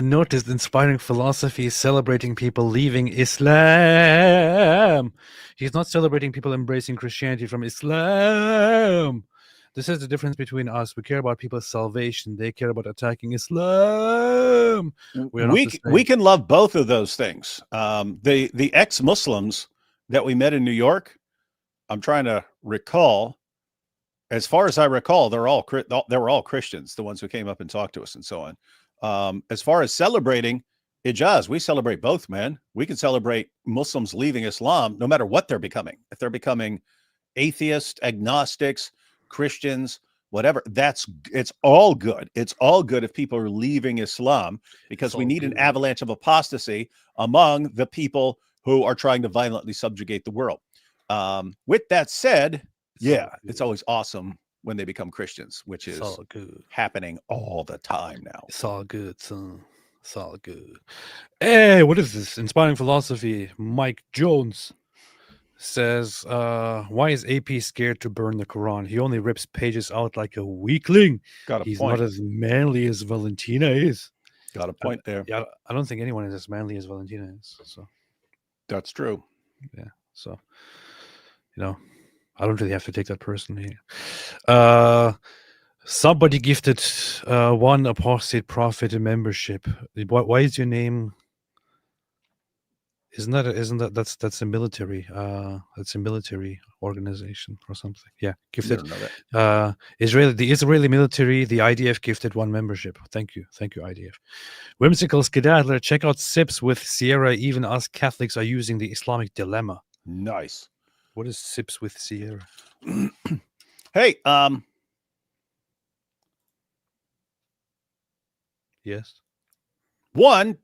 noticed inspiring philosophy celebrating people leaving Islam. He's not celebrating people embracing Christianity from Islam. This is the difference between us. We care about people's salvation. They care about attacking Islam. We can love both of those things. The ex-Muslims that we met in New York, I'm trying to recall. As far as I recall, they were all Christians, the ones who came up and talked to us and so on. As far as celebrating Ijaz, we celebrate both, man. We can celebrate Muslims leaving Islam no matter what they're becoming. If they're becoming atheists, agnostics, Christians, whatever, it's all good. It's all good if people are leaving Islam, because we need an avalanche of apostasy among the people who are trying to violently subjugate the world. With that said, it's always awesome when they become Christians, which is happening all the time now. It's all good, son. It's all good. Hey, what is this? Inspiring philosophy. Mike Jones says, why is AP scared to burn the Quran? He only rips pages out like a weakling. He's not as manly as Valentina is. Got a point there. Yeah, I don't think anyone is as manly as Valentina is. So that's true. Yeah. So, I don't really have to take that personally. Somebody gifted one apostate prophet a membership. Why is your name? Isn't that that's a military? That's a military organization or something. Yeah, gifted. The Israeli military, the IDF gifted one membership. Thank you, IDF. Whimsical Skedaddler, check out Sips with Sierra. Even us Catholics are using the Islamic dilemma. Nice. What is Sips with Sierra? Hey, yes. One,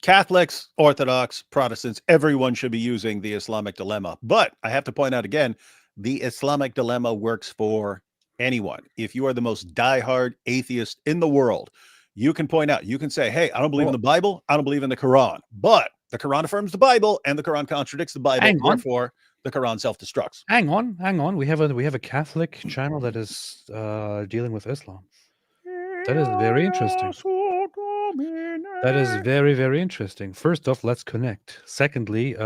Catholics, Orthodox, Protestants, everyone should be using the Islamic dilemma. But I have to point out again, the Islamic dilemma works for anyone. If you are the most diehard atheist in the world, you can point out, you can say, hey, I don't believe in the Bible. I don't believe in the Quran. But the Quran affirms the Bible and the Quran contradicts the Bible. Therefore, the Quran self-destructs. Hang on. We have a Catholic channel that is dealing with Islam. That is very interesting. That is very, very interesting. First off, let's connect. Secondly,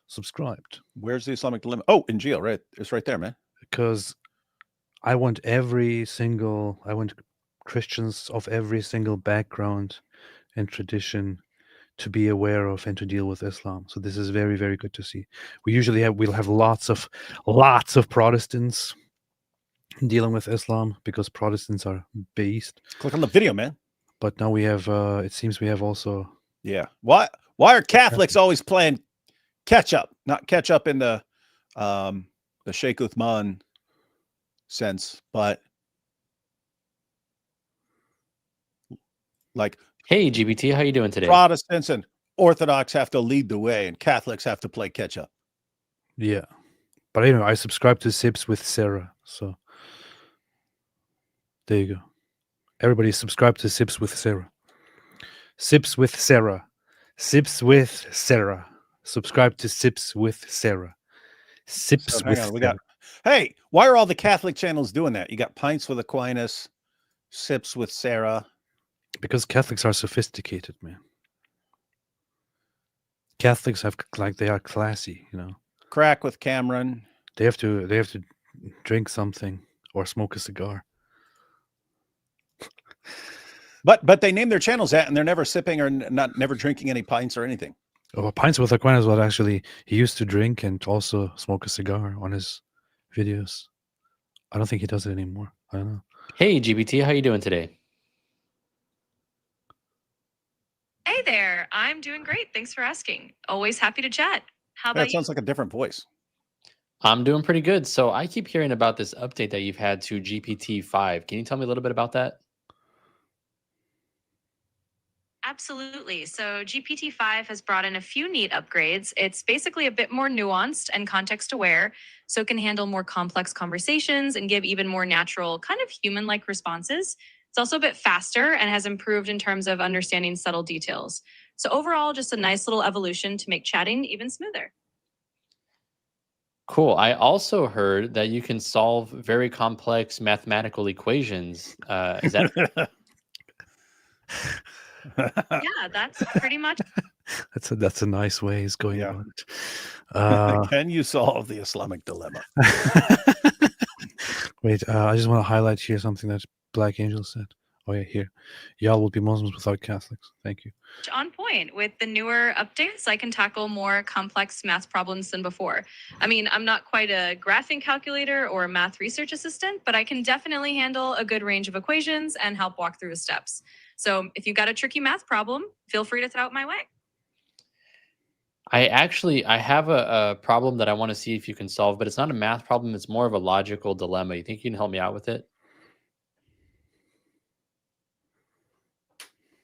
subscribed. Where's the Islamic dilemma? Oh, in jail, right? It's right there, man. Because I want Christians of every single background and tradition to be aware of and to deal with Islam. So this is very, very good to see. We'll have lots of Protestants dealing with Islam because Protestants are based. Click on the video, man. But now we have, it seems we have also. Yeah. Why are Catholics always playing catch up? Not catch up in the Sheikh Uthman sense, but Like Hey, GPT, how you doing today? Protestants and Orthodox have to lead the way and Catholics have to play catch up. Yeah. But anyway, I subscribe to Sips with Sarah. So there you go. Everybody subscribe to Sips with Sarah. Sips with Sarah. Sips with Sarah. Subscribe to Sips with Sarah. Sips So with hang on, we Sarah. got. Hey, why are all the Catholic channels doing that? You got Pints with Aquinas, Sips with Sarah. Because Catholics are sophisticated, man. Catholics have they are classy, you know. Crack with Cameron. They have to drink something or smoke a cigar. But they name their channels that, and they're never sipping or never drinking any pints or anything. Oh, Pints with Aquinas, well, actually, he used to drink and also smoke a cigar on his videos. I don't think he does it anymore. I don't know. Hey, GPT, how you doing today? Hey there, I'm doing great. Thanks for asking. Always happy to chat. How That about you? sounds like a different voice. I'm doing pretty good. So I keep hearing about this update that you've had to GPT-5. Can you tell me a little bit about that? Absolutely. So GPT-5 has brought in a few neat upgrades. It's basically a bit more nuanced and context aware, so it can handle more complex conversations and give even more natural, kind of human-like responses. It's also a bit faster and has improved in terms of understanding subtle details. So overall, just a nice little evolution to make chatting even smoother. Cool. I also heard that you can solve very complex mathematical equations. Is that Yeah, that's pretty much That's a nice way he's going Yeah. about it. Can you solve the Islamic dilemma? Wait, I just want to highlight here something that Black Angel said. Oh yeah, here. Y'all will be Muslims without Catholics. Thank you. on point. With the newer updates, I can tackle more complex math problems than before. I mean, I'm not quite a graphing calculator or a math research assistant, but I can definitely handle a good range of equations and help walk through the steps. So if you've got a tricky math problem, feel free to throw it my way. I have a problem that I want to see if you can solve, but it's not a math problem. It's more of a logical dilemma. You think you can help me out with it?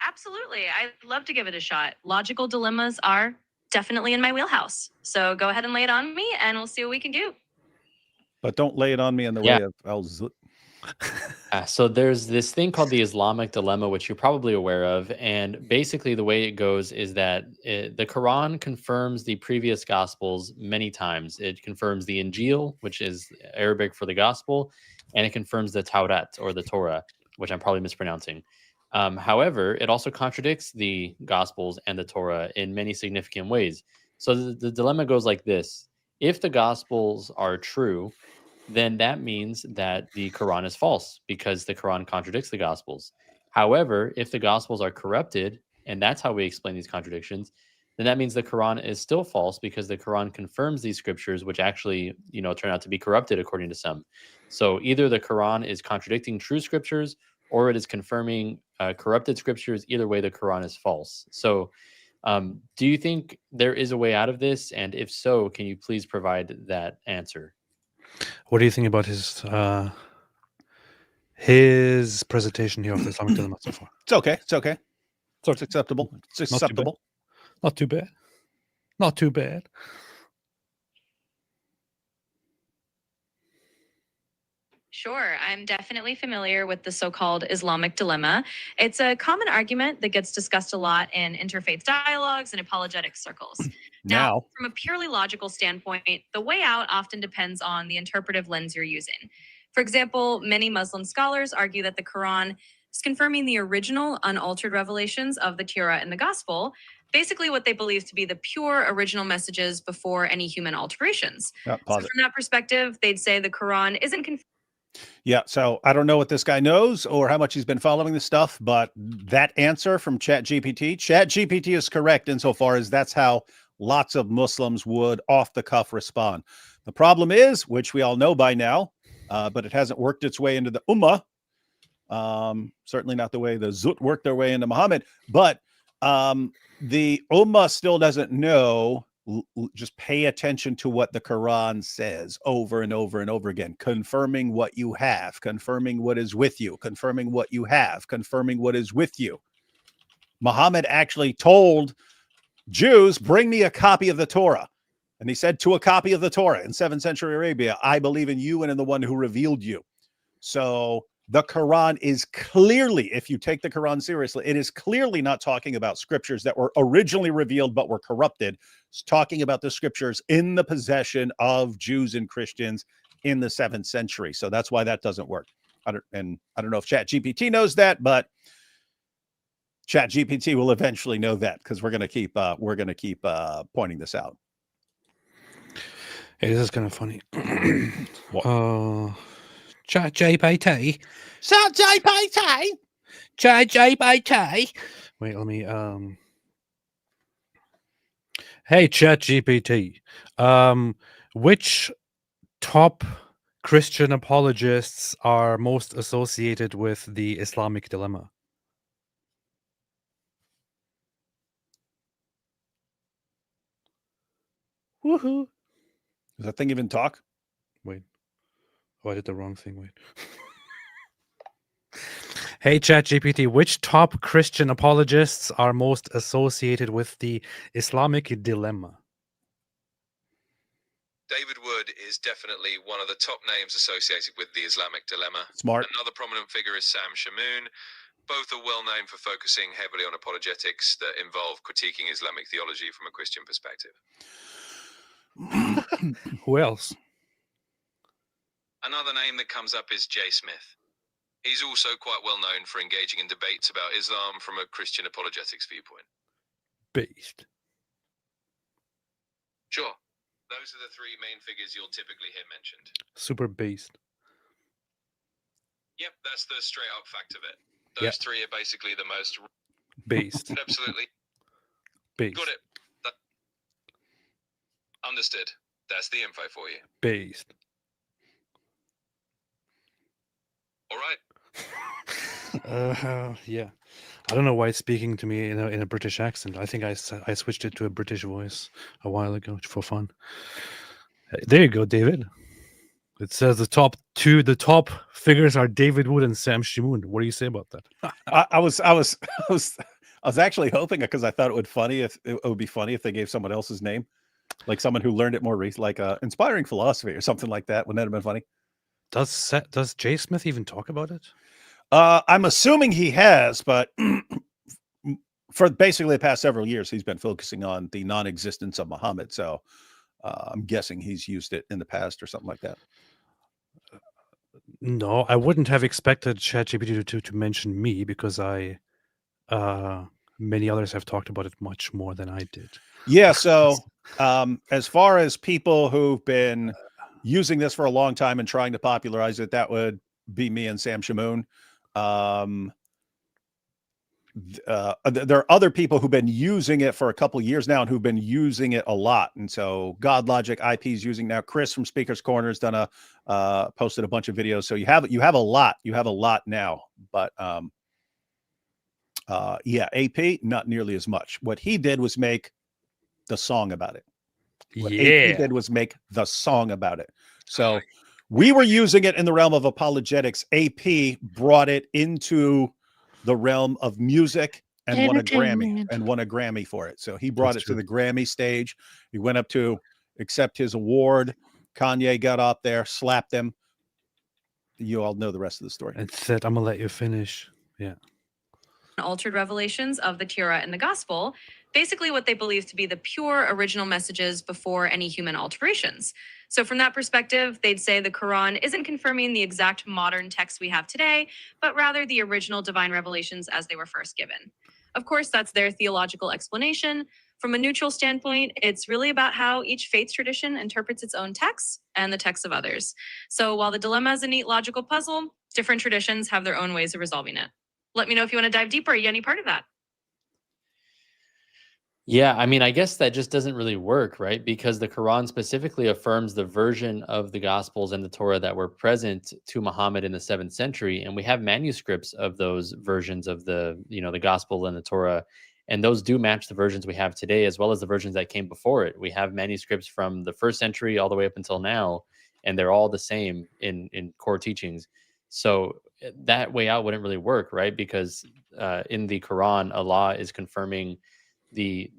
Absolutely. I'd love to give it a shot. Logical dilemmas are definitely in my wheelhouse. So go ahead and lay it on me and we'll see what we can do. But don't lay it on me in the Yeah. way of Al-Zut. So there's this thing called the Islamic dilemma, which you're probably aware of. And basically, the way it goes is that the Quran confirms the previous gospels many times. It confirms the Injil, which is Arabic for the gospel, and it confirms the Taurat or the Torah, which I'm probably mispronouncing. However, it also contradicts the gospels and the Torah in many significant ways. So the dilemma goes like this: if the gospels are true, then that means that the Quran is false because the Quran contradicts the Gospels. However, if the Gospels are corrupted, and that's how we explain these contradictions, then that means the Quran is still false because the Quran confirms these scriptures, which actually, turn out to be corrupted according to some. So either the Quran is contradicting true scriptures or it is confirming corrupted scriptures. Either way, the Quran is false. So do you think there is a way out of this? And if so, can you please provide that answer? What do you think about his presentation here of the Islamic dilemma so far? It's okay. It's okay. It's It's acceptable. It's too bad. acceptable. Not too bad. Not too bad. Sure, I'm definitely familiar with the so-called Islamic dilemma. It's a common argument that gets discussed a lot in interfaith dialogues and apologetics circles. Now, from a purely logical standpoint, the way out often depends on the interpretive lens you're using. For example, many Muslim scholars argue that the Quran is confirming the original, unaltered revelations of the Torah and the Gospel, basically what they believe to be the pure original messages before any human alterations. So from that perspective, they'd say the Quran isn't Yeah, so I don't know what this guy knows or how much he's been following this stuff, but that answer from ChatGPT is correct insofar as that's how lots of Muslims would off the cuff respond. The problem is, which we all know by now, but it hasn't worked its way into the Ummah. Certainly not the way the Zut worked their way into Muhammad, but the Ummah still doesn't know. Just pay attention to what the Quran says over and over and over again, confirming what you have, confirming what is with you, confirming what you have, confirming what is with you. Muhammad actually told Jews, bring me a copy of the Torah. And he said to a copy of the Torah in 7th century Arabia, I believe in you and in the one who revealed you. So the Quran is clearly, if you take the Quran seriously, it is clearly not talking about scriptures that were originally revealed but were corrupted. It's talking about the scriptures in the possession of Jews and Christians in the 7th century. So that's why that doesn't work. I don't know if ChatGPT knows that, but ChatGPT will eventually know that, because we're going to keep pointing this out. Hey, this is kind of funny. What? ChatGPT. ChatGPT. ChatGPT. Wait, let me. Hey, ChatGPT. Which top Christian apologists are most associated with the Islamic dilemma? Woohoo! Does that thing even talk? Wait. Oh, I did the wrong thing. Wait. Hey, ChatGPT, which top Christian apologists are most associated with the Islamic dilemma? David Wood is definitely one of the top names associated with the Islamic dilemma. Smart. Another prominent figure is Sam Shamoun. Both are well known for focusing heavily on apologetics that involve critiquing Islamic theology from a Christian perspective. Who else? Another name that comes up is Jay Smith. He's also quite well known for engaging in debates about Islam from a Christian apologetics viewpoint. Based. Sure. Those are the three main figures you'll typically hear mentioned. Super based. Yep, that's the straight up fact of it. Those three are basically the most based. Absolutely. Based. Got it. Understood. That's the info for you. Based. All right. Yeah. I don't know why it's speaking to me in a British accent. I think I switched it to a British voice a while ago for fun. There you go, David. It says the top figures are David Wood and Sam Shamoun. What do you say about that? I was actually hoping, because I thought it would be funny if they gave someone else's name, like someone who learned it more recently, like inspiring philosophy or something like that. Wouldn't that have been funny? Does Jay Smith even talk about it? I'm assuming he has, but for basically the past several years, he's been focusing on the non-existence of Muhammad. So I'm guessing he's used it in the past or something like that. No, I wouldn't have expected ChatGPT to mention me, because many others have talked about it much more than I did. Yeah. So as far as people who've been using this for a long time and trying to popularize it, that would be me and Sam Shamoun. There are other people who've been using it for a couple of years now and who've been using it a lot. And so God Logic IP is using now. Chris from Speaker's Corner has done posted a bunch of videos. So you have a lot now, but AP, not nearly as much. What he did was make the song about it. What AP did was make the song about it. So we were using it in the realm of apologetics. AP brought it into the realm of music and won a Grammy for it. So he brought it to the Grammy stage. He went up to accept his award. Kanye got up there, slapped him. You all know the rest of the story. And said, I'm gonna let you finish. Yeah. Altered revelations of the Torah and the Gospel, basically what they believe to be the pure original messages before any human alterations. So from that perspective, they'd say the Quran isn't confirming the exact modern text we have today, but rather the original divine revelations as they were first given. Of course, that's their theological explanation. From a neutral standpoint, it's really about how each faith tradition interprets its own texts and the texts of others. So while the dilemma is a neat logical puzzle, different traditions have their own ways of resolving it. Let me know if you want to dive deeper. Are you any part of that? Yeah, I mean, I guess that just doesn't really work, right? Because the Quran specifically affirms the version of the Gospels and the Torah that were present to Muhammad in the 7th century. And we have manuscripts of those versions of the Gospel and the Torah. And those do match the versions we have today, as well as the versions that came before it. We have manuscripts from the 1st century all the way up until now, and they're all the same in core teachings. So that way out wouldn't really work, right? Because in the Quran, Allah is confirming the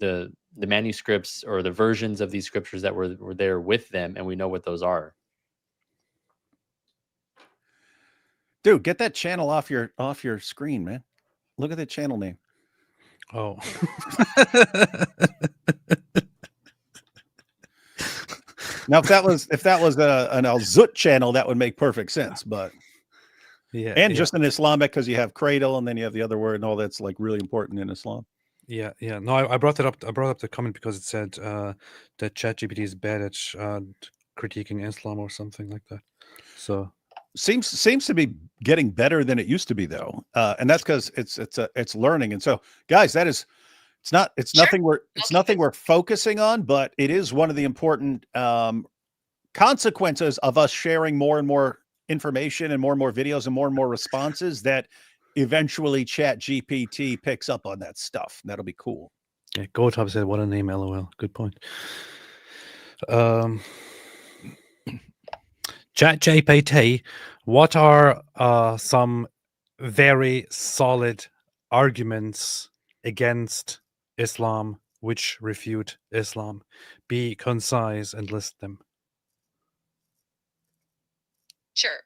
manuscripts or the versions of these scriptures that were there with them, and we know what those are. Dude, get that channel off your screen, man. Look at the channel name. Oh. Now, if that was an Al Zut channel, that would make perfect sense. But yeah, and just in Islamic, because you have cradle and then you have the other word and all that's like really important in Islam. Yeah. No, I brought it up. I brought up the comment because it said that ChatGPT is bad at critiquing Islam or something like that. So seems to be getting better than it used to be, though, and that's because it's learning. And so, guys, it's nothing we're focusing on, but it is one of the important consequences of us sharing more and more information and more videos and more responses that eventually ChatGPT picks up on that stuff. That'll be cool. Yeah, GoTop said, "What a name, LOL." Good point. ChatGPT, what are some very solid arguments against Islam which refute Islam? Be concise and list them. Sure.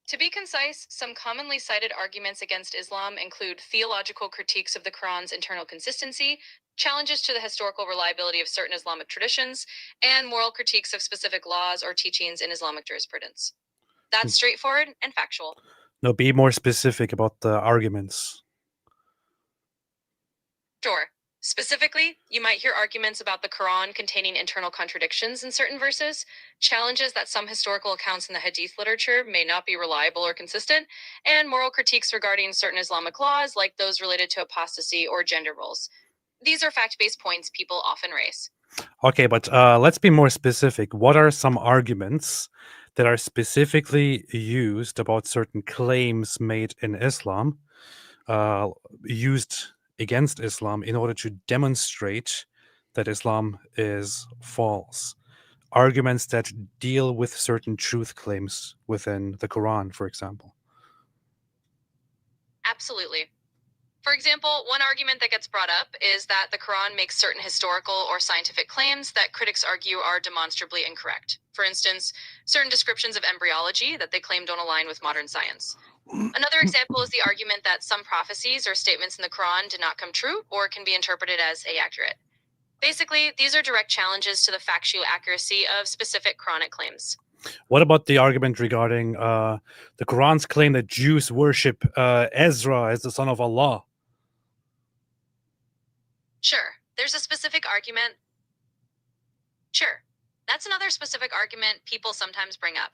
To be concise, some commonly cited arguments against Islam include theological critiques of the Quran's internal consistency, challenges to the historical reliability of certain Islamic traditions, and moral critiques of specific laws or teachings in Islamic jurisprudence. That's straightforward and factual. No, be more specific about the arguments. Sure. Specifically, you might hear arguments about the Quran containing internal contradictions in certain verses, challenges that some historical accounts in the Hadith literature may not be reliable or consistent, and moral critiques regarding certain Islamic laws, like those related to apostasy or gender roles. These are fact-based points people often raise. Okay, but let's be more specific. What are some arguments that are specifically used about certain claims made in Islam, used against Islam in order to demonstrate that Islam is false? Arguments that deal with certain truth claims within the Quran, for example. Absolutely. For example, one argument that gets brought up is that the Quran makes certain historical or scientific claims that critics argue are demonstrably incorrect. For instance, certain descriptions of embryology that they claim don't align with modern science. Another example is the argument that some prophecies or statements in the Quran did not come true or can be interpreted as inaccurate. Basically, these are direct challenges to the factual accuracy of specific Quranic claims. What about the argument regarding the Quran's claim that Jews worship Ezra as the son of Allah? Sure, there's a specific argument. Sure, that's another specific argument people sometimes bring up.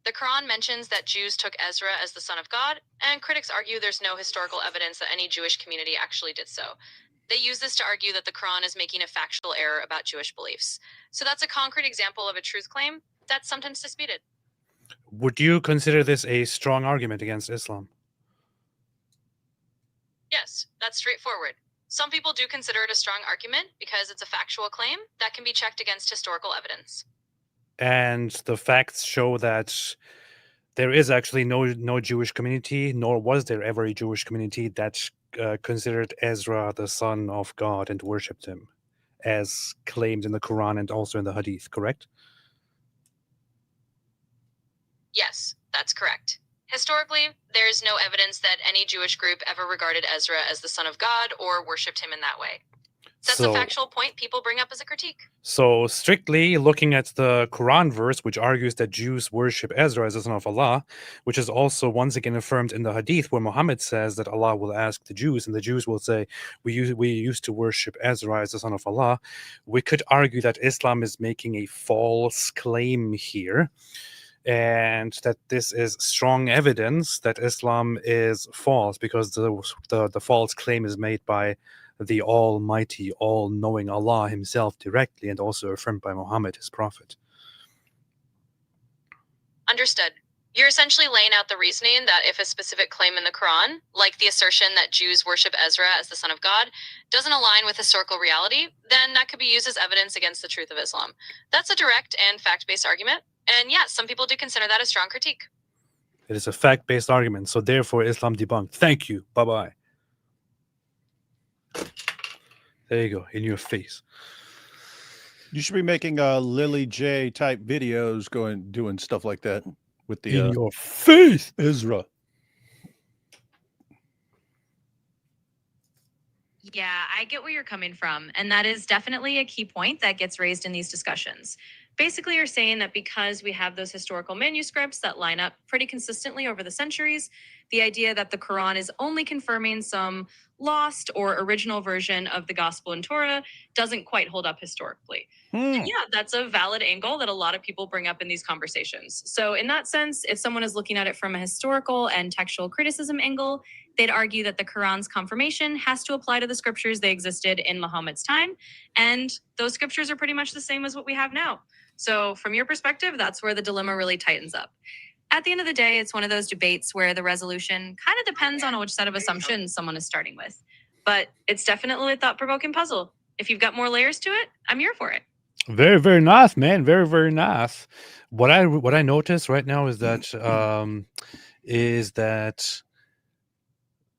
The Quran mentions that Jews took Ezra as the son of God, and critics argue there's no historical evidence that any Jewish community actually did so. They use this to argue that the Quran is making a factual error about Jewish beliefs. So that's a concrete example of a truth claim that's sometimes disputed. Would you consider this a strong argument against Islam? Yes, that's straightforward. Some people do consider it a strong argument because it's a factual claim that can be checked against historical evidence. And the facts show that there is actually no Jewish community, nor was there ever a Jewish community that considered Ezra the son of God and worshipped him, as claimed in the Quran and also in the Hadith, correct? Yes, that's correct. Historically, there is no evidence that any Jewish group ever regarded Ezra as the son of God or worshipped him in that way. That's a factual point people bring up as a critique. So strictly looking at the Quran verse, which argues that Jews worship Ezra as the son of Allah, which is also once again affirmed in the Hadith, where Muhammad says that Allah will ask the Jews, and the Jews will say, we used to worship Ezra as the son of Allah. We could argue that Islam is making a false claim here, and that this is strong evidence that Islam is false, because the false claim is made by the almighty, all-knowing Allah himself directly, and also affirmed by Muhammad, his prophet. Understood. You're essentially laying out the reasoning that if a specific claim in the Quran, like the assertion that Jews worship Ezra as the son of God, doesn't align with historical reality, then that could be used as evidence against the truth of Islam. That's a direct and fact-based argument, and yes, some people do consider that a strong critique. It is a fact-based argument. So therefore, Islam debunked. Thank you. Bye-bye. There you go. In your face. You should be making Lily J type videos doing stuff like that with the In your face, Ezra. Yeah, I get where you're coming from. And that is definitely a key point that gets raised in these discussions. Basically, you're saying that because we have those historical manuscripts that line up pretty consistently over the centuries, the idea that the Quran is only confirming some lost or original version of the Gospel and Torah doesn't quite hold up historically. And yeah, that's a valid angle that a lot of people bring up in these conversations. So in that sense, if someone is looking at it from a historical and textual criticism angle, they'd argue that the Quran's confirmation has to apply to the scriptures that existed in Muhammad's time. And those scriptures are pretty much the same as what we have now. So from your perspective, that's where the dilemma really tightens up. At the end of the day, it's one of those debates where the resolution kind of depends on which set of assumptions someone is starting with. But it's definitely a thought-provoking puzzle. If you've got more layers to it, I'm here for it. Very, very nice, man. Very, very nice. What I noticed right now is that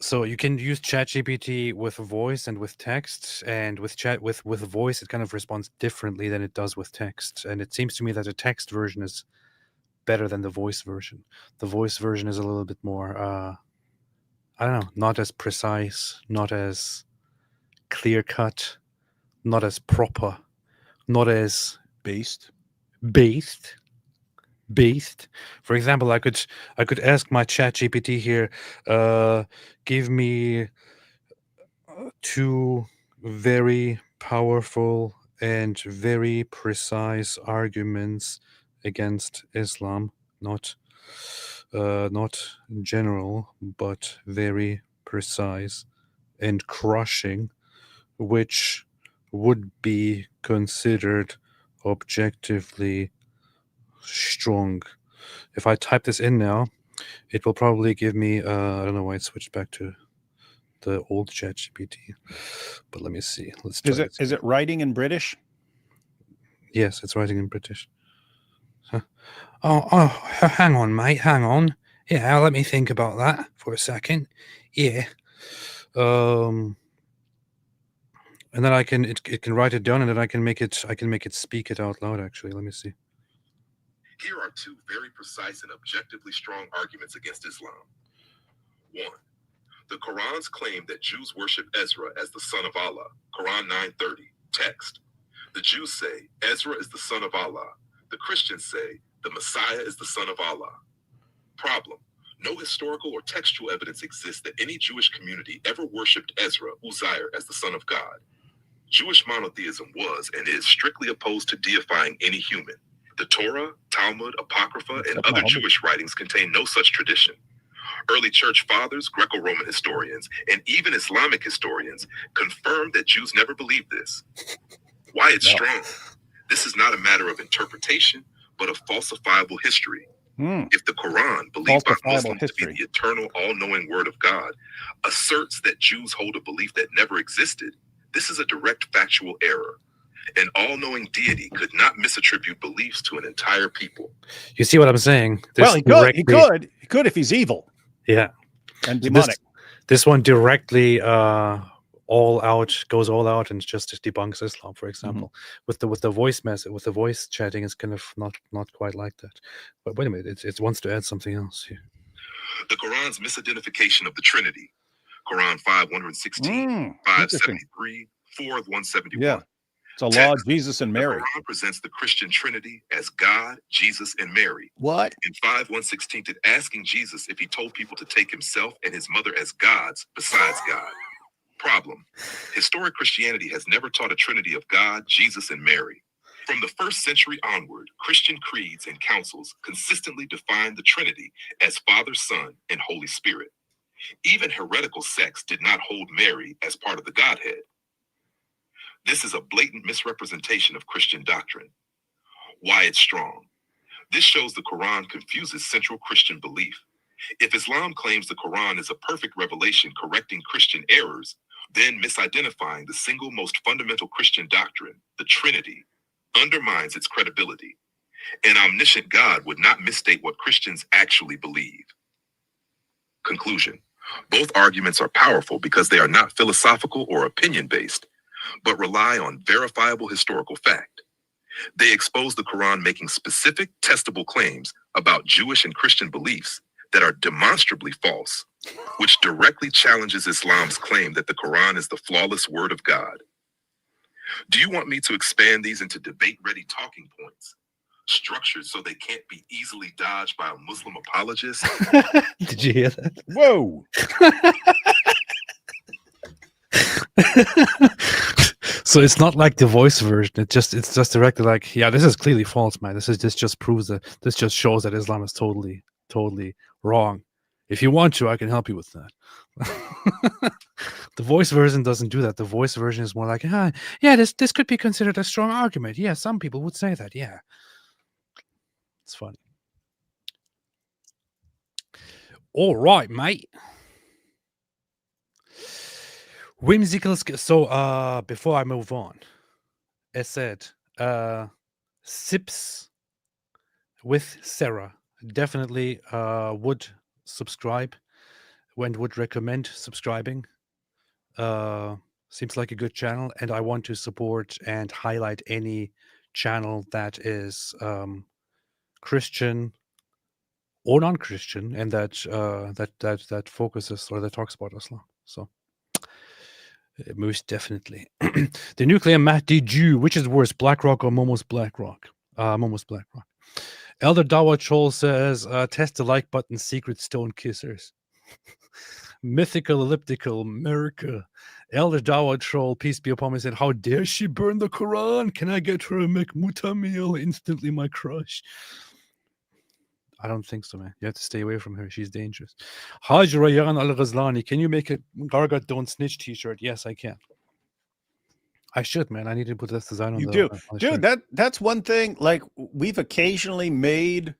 so you can use ChatGPT with voice and with text, and with voice it kind of responds differently than it does with text. And it seems to me that the text version is better than the voice version. The voice version is a little bit more I don't know, not as precise, not as clear cut, not as proper, not as based. For example, I could ask my ChatGPT here, give me two very powerful and very precise arguments against Islam, not general, but very precise and crushing, which would be considered objectively strong. If I type this in now, it will probably give me I don't know why it switched back to the old ChatGPT, but let me see. Let's try is it writing in British? Yes, it's writing in British. Huh. Oh, hang on, mate, hang on. Yeah, let me think about that for a second. Yeah. And then it can write it down, and then I can make it speak it out loud. Actually, let me see. Here are two very precise and objectively strong arguments against Islam. One, the Quran's claim that Jews worship Ezra as the son of Allah. Quran 9:30, text. The Jews say Ezra is the son of Allah. The Christians say the Messiah is the son of Allah. Problem. No historical or textual evidence exists that any Jewish community ever worshipped Ezra, Uzair, as the son of God. Jewish monotheism was and is strictly opposed to deifying any human. The Torah, Talmud, Apocrypha, and other Jewish writings contain no such tradition. Early church fathers, Greco-Roman historians, and even Islamic historians confirmed that Jews never believed this. Why it's strong? This is not a matter of interpretation, but of falsifiable history. If the Quran, believed by Muslims to be the eternal, all-knowing word of God, asserts that Jews hold a belief that never existed, this is a direct factual error. An all-knowing deity could not misattribute beliefs to an entire people. You see what I'm saying? Well, he could if he's evil. Yeah. And demonic. This one directly goes all out and just debunks Islam, for example. With the voice message, with the voice chatting, it's kind of not quite like that. But wait a minute, it wants to add something else here. The Quran's misidentification of the Trinity. Quran 5:116, 573, 4:171. Yeah. It's a law of Jesus and Mary. The Quran presents the Christian Trinity as God, Jesus, and Mary. What? In 5:116, it asking Jesus if he told people to take himself and his mother as gods besides God. Problem. Historic Christianity has never taught a Trinity of God, Jesus, and Mary. From the 1st century onward, Christian creeds and councils consistently defined the Trinity as Father, Son, and Holy Spirit. Even heretical sects did not hold Mary as part of the Godhead. This is a blatant misrepresentation of Christian doctrine. Why it's strong. This shows the Quran confuses central Christian belief. If Islam claims the Quran is a perfect revelation correcting Christian errors, then misidentifying the single most fundamental Christian doctrine, the Trinity, undermines its credibility. An omniscient God would not misstate what Christians actually believe. Conclusion. Both arguments are powerful because they are not philosophical or opinion-based, but rely on verifiable historical fact. They expose the Quran making specific, testable claims about Jewish and Christian beliefs that are demonstrably false, which directly challenges Islam's claim that the Quran is the flawless word of God. Do you want me to expand these into debate-ready talking points, structured so they can't be easily dodged by a Muslim apologist? Did you hear that? Whoa. So it's not like the voice version. It's just directly like, yeah, this is clearly false, man. This just proves that, this just shows that Islam is totally wrong. If you want to, I can help you with that. The voice version doesn't do that. The voice version is more like, yeah, this could be considered a strong argument. Yeah, some people would say that. Yeah, it's funny. All right, mate. Whimsical. So, before I move on, as said, Sips with Sarah definitely would subscribe and would recommend subscribing. Seems like a good channel, and I want to support and highlight any channel that is Christian or non-Christian, and that focuses or that talks about Islam. So most definitely. The nuclear Matt D. Jew, which is worse, BlackRock or Momo's BlackRock? Momo's BlackRock. Elder Dawa Chol says, test the like button, secret stone kissers. Mythical Elliptical America. Elder Dawa Troll, peace be upon me, said, how dare she burn the Quran? Can I get her a McMuta meal? Instantly my crush. I don't think so, man. You have to stay away from her. She's dangerous. Haj Rayyan Al-Ghazlani, can you make a Gargat Don't Snitch t-shirt? Yes, I can. I should, man. I need to put this design on You the do. on the Dude, shirt. that's one thing. Like, we've occasionally made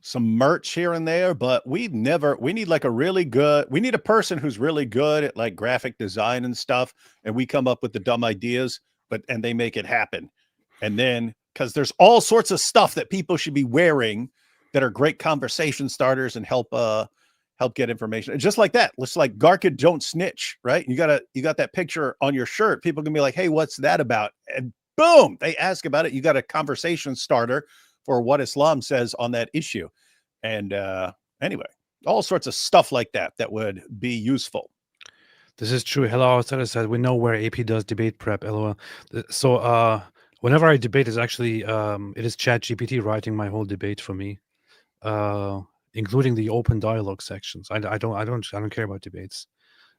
some merch here and there, but we need like we need a person who's really good at like graphic design and stuff, and we come up with the dumb ideas, and they make it happen. And then, because there's all sorts of stuff that people should be wearing that are great conversation starters and help get information. And just like that, looks like Garkid Don't Snitch, right? You got that picture on your shirt. People can be like, hey, what's that about? And boom, they ask about it. You got a conversation starter for what Islam says on that issue. And anyway, all sorts of stuff like that would be useful. This is true. Hello, outsider said, we know where AP does debate prep, LOL. So whenever I debate, it's actually it is ChatGPT writing my whole debate for me. Including the open dialogue sections. I don't care about debates.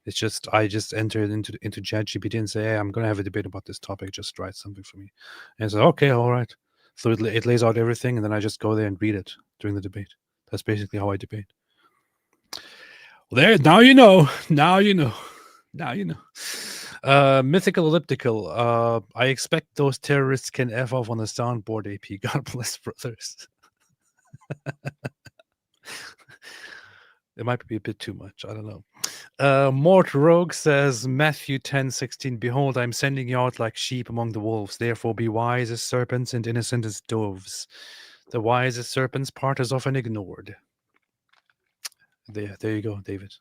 It's just I just enter it into ChatGPT and say, hey, I'm gonna have a debate about this topic. Just write something for me. And so okay, all right. So it lays out everything, and then I just go there and read it during the debate. That's basically how I debate. Well, there, now you know. Now you know. Now you know. Mythical Elliptical. I expect those terrorists can F off on the soundboard, AP. God bless brothers. It might be a bit too much. I don't know. Mort Rogue says, Matthew 10:16, behold, I'm sending you out like sheep among the wolves. Therefore be wise as serpents and innocent as doves. The wise as serpents part is often ignored. There you go, David.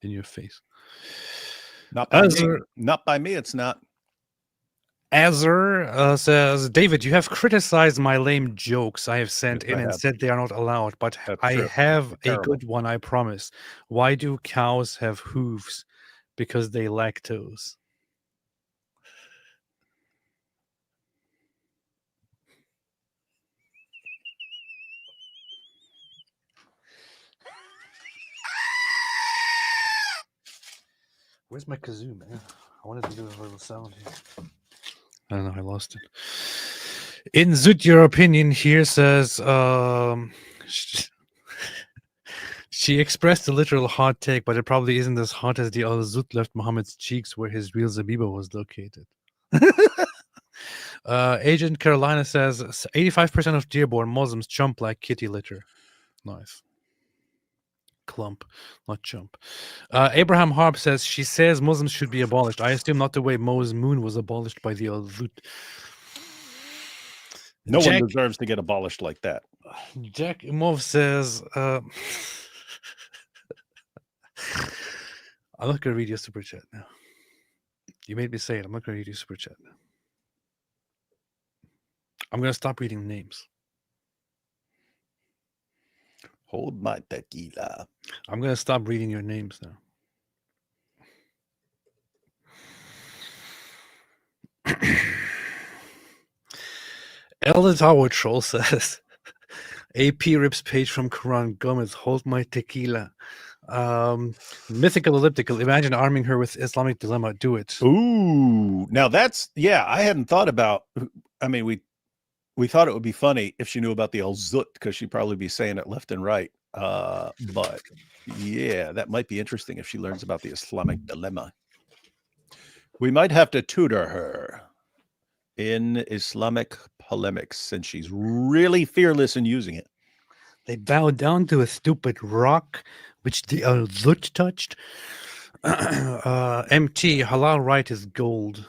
In your face. Not by me. Not by me, it's not. Azur says, David, you have criticized my lame jokes I have sent in and said they are not allowed, but I have a good one, I promise. Why do cows have hooves? Because they lactose. Where's my kazoo, man? I wanted to do a little sound here. I don't know, I lost it. In Zut, your opinion here says, she expressed a literal hot take, but it probably isn't as hot as the other Zut left Muhammad's cheeks where his real Zabiba was located. Agent Carolina says, 85% of Dearborn Muslims chump like kitty litter. Nice. Clump, not chump. Abraham Harp says, she says Muslims should be abolished. I assume not the way Moses Moon was abolished by the Al-Zut. No one deserves to get abolished like that. Jack Imov says, I'm not going to read your super chat now. You made me say it. I'm not going to read your super chat now. I'm going to stop reading names. Hold my tequila. I'm going to stop reading your names now. Elder Tower Troll says, AP rips page from Quran Gomez, hold my tequila. Mythical Elliptical, imagine arming her with Islamic Dilemma. Do it. Ooh, now that's, yeah, I hadn't thought about, I mean, we thought it would be funny if she knew about the Al-Zut, because she'd probably be saying it left and right. But yeah, that might be interesting if she learns about the Islamic Dilemma. We might have to tutor her in Islamic polemics, since she's really fearless in using it. They bowed down to a stupid rock, which the Al-Zut touched. MT, halal right is gold.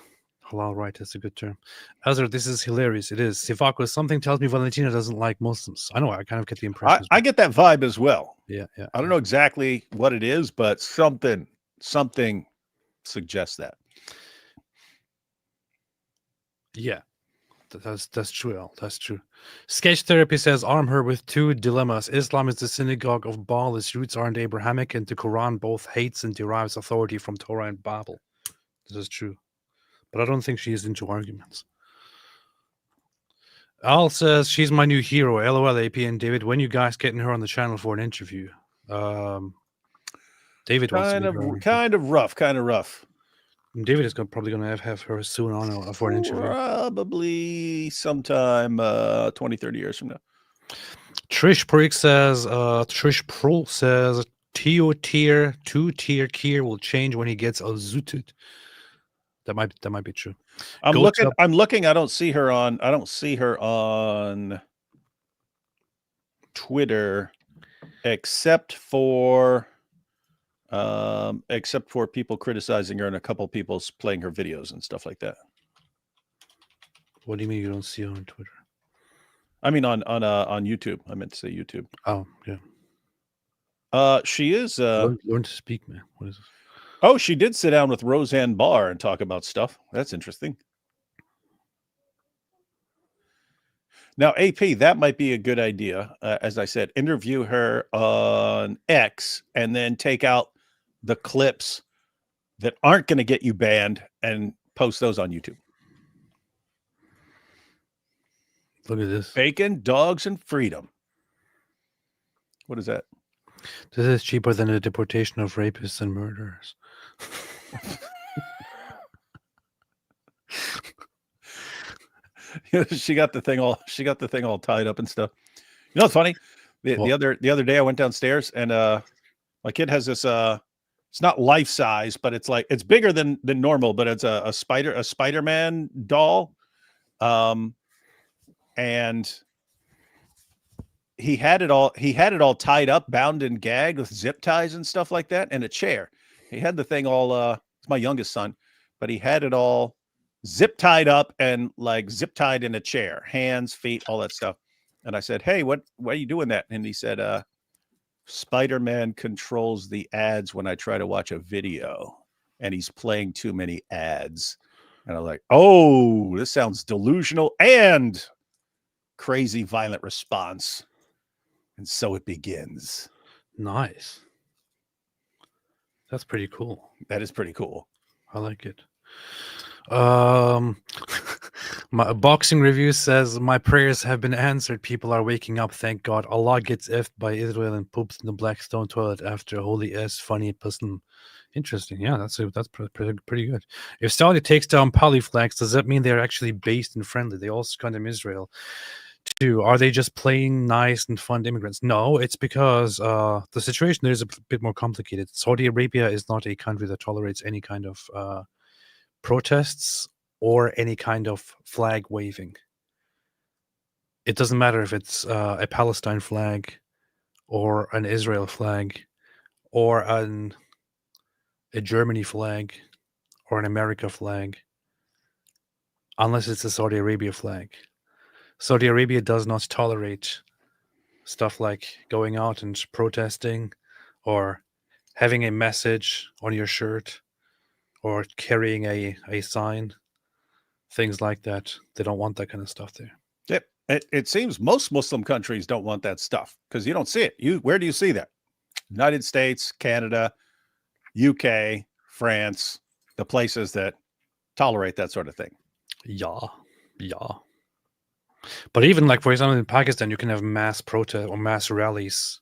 Halal right is a good term. Azar, this is hilarious. It is. Sivako, something tells me Valentina doesn't like Muslims. I know, I kind of get the impression. I get that vibe as well. Yeah. I don't know exactly what it is, but something suggests that. Yeah. That's true, Al. That's true. Sketch Therapy says, arm her with two dilemmas. Islam is the synagogue of Baal. Its roots aren't Abrahamic, and the Quran both hates and derives authority from Torah and Bible. This is true. But I don't think she is into arguments. Al says, she's my new hero. LOL, AP and David. When you guys getting her on the channel for an interview? David wants to be kind of rough. David is probably going to have her soon on for an interview. Probably sometime 20, 30 years from now. Trish Pro says, Teo tier, 2-tier Kier will change when he gets Al-Zutud. That might be true. I'm looking. I don't see her on Twitter, except for people criticizing her and a couple people playing her videos and stuff like that. What do you mean you don't see her on Twitter? I mean on YouTube. I meant to say YouTube. Oh, yeah. She is learn to speak, man. What is this? Oh, she did sit down with Roseanne Barr and talk about stuff. That's interesting. Now, AP, that might be a good idea. As I said, interview her on X and then take out the clips that aren't going to get you banned and post those on YouTube. Look at this. Bacon, dogs, and freedom. What is that? This is cheaper than the deportation of rapists and murderers. She got the thing all tied up and stuff. You know what's funny? The other day I went downstairs and my kid has this it's not life size, but it's like it's bigger than normal, but it's a Spider-Man doll. And he had it all tied up, bound and gagged with zip ties and stuff like that, and a chair. He had the thing all it's my youngest son, but he had it all zip tied up and like zip tied in a chair, hands, feet, all that stuff. And I said, "Hey, why are you doing that?" And he said, Spider-Man controls the ads when I try to watch a video, and he's playing too many ads. And I'm like, oh, this sounds delusional and crazy violent response. And so it begins. Nice. That's pretty cool. That is pretty cool. I like it. My boxing review says, my prayers have been answered. People are waking up. Thank God. Allah gets effed by Israel and poops in the black stone toilet after a holy s funny person. Interesting. Yeah, that's pretty good. If Saudi takes down polyflags, does that mean they're actually based and friendly? They also condemn Israel too. Are they just playing nice and fun immigrants? No, it's because the situation there is a bit more complicated. Saudi Arabia is not a country that tolerates any kind of protests or any kind of flag waving. It doesn't matter if it's a Palestine flag or an Israel flag or a Germany flag or an America flag, unless it's a Saudi Arabia flag. Saudi Arabia does not tolerate stuff like going out and protesting or having a message on your shirt or carrying a sign, things like that. They don't want that kind of stuff there. Yep. It seems most Muslim countries don't want that stuff because you don't see it. Where do you see that? United States, Canada, UK, France, the places that tolerate that sort of thing. Yeah. But even like, for example, in Pakistan, you can have mass protest or mass rallies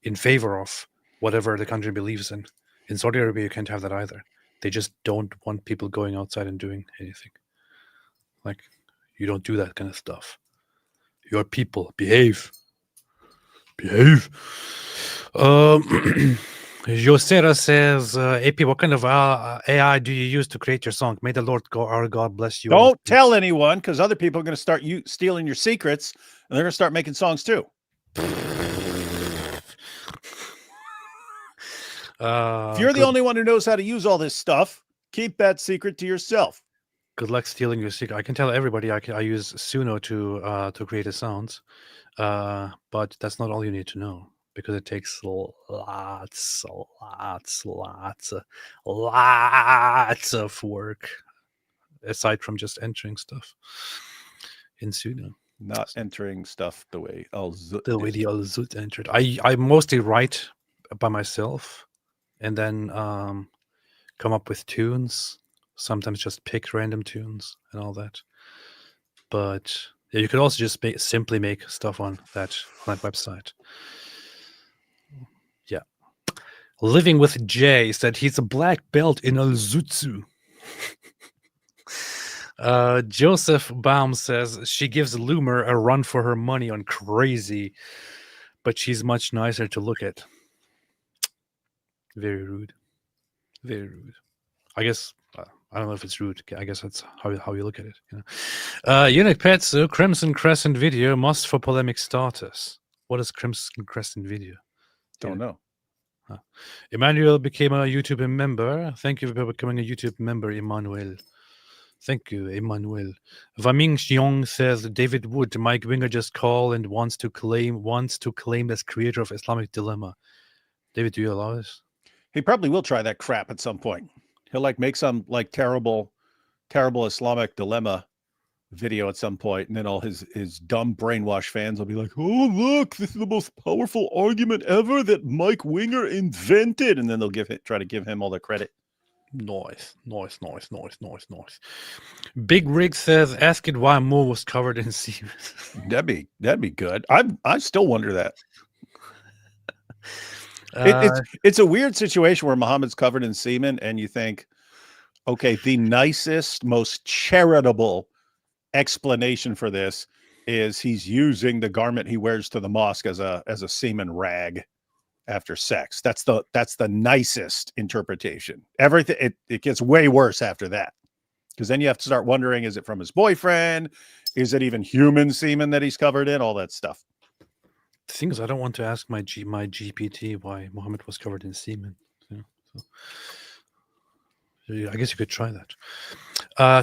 in favor of whatever the country believes in. In Saudi Arabia, you can't have that either. They just don't want people going outside and doing anything. Like, you don't do that kind of stuff. Your people, behave. Yosera says, AP, what kind of AI do you use to create your song? May the Lord our God bless you. Don't tell anyone, because other people are going to start stealing your secrets, and they're going to start making songs too. If you're the only one who knows how to use all this stuff, keep that secret to yourself. Good luck stealing your secret. I can tell everybody I use Suno to create the sounds, but that's not all you need to know, because it takes lots of work aside from just entering stuff in Suno. Not entering stuff the way the Al-Zut entered. I mostly write by myself and then come up with tunes. Sometimes just pick random tunes and all that. But yeah, you could also just simply make stuff on that website. Yeah. Living with Jay said he's a black belt in Al-Zutsu. Joseph Baum says she gives Loomer a run for her money on Crazy, but she's much nicer to look at. Very rude. Very rude. I guess I don't know if it's rude. I guess that's how you look at it. You know? Eunuch Petsu, Crimson Crescent video must for polemic status. What is Crimson Crescent video? Don't know. Emmanuel became a YouTube member. Thank you for becoming a YouTube member, Emmanuel. Thank you, Emmanuel. Vaming Xiong says David Wood, Mike Winger just called and wants to claim as creator of Islamic Dilemma. David, do you allow this? He probably will try that crap at some point. He'll make some terrible Islamic Dilemma video at some point, and then all his dumb brainwash fans will be like, "Oh, look, this is the most powerful argument ever that Mike Winger invented," and then they'll try to give him all the credit. Nice. Big Rig says, "Ask it why Mo was covered in semen." That'd be good. I still wonder that. It's a weird situation where Muhammad's covered in semen, and you think, okay, the nicest, most charitable explanation for this is he's using the garment he wears to the mosque as a semen rag after sex. That's the nicest interpretation. Everything it gets way worse after that, because then you have to start wondering, is it from his boyfriend? Is it even human semen that he's covered in? All that stuff. The thing is, I don't want to ask my GPT why Muhammad was covered in semen. So I guess you could try that.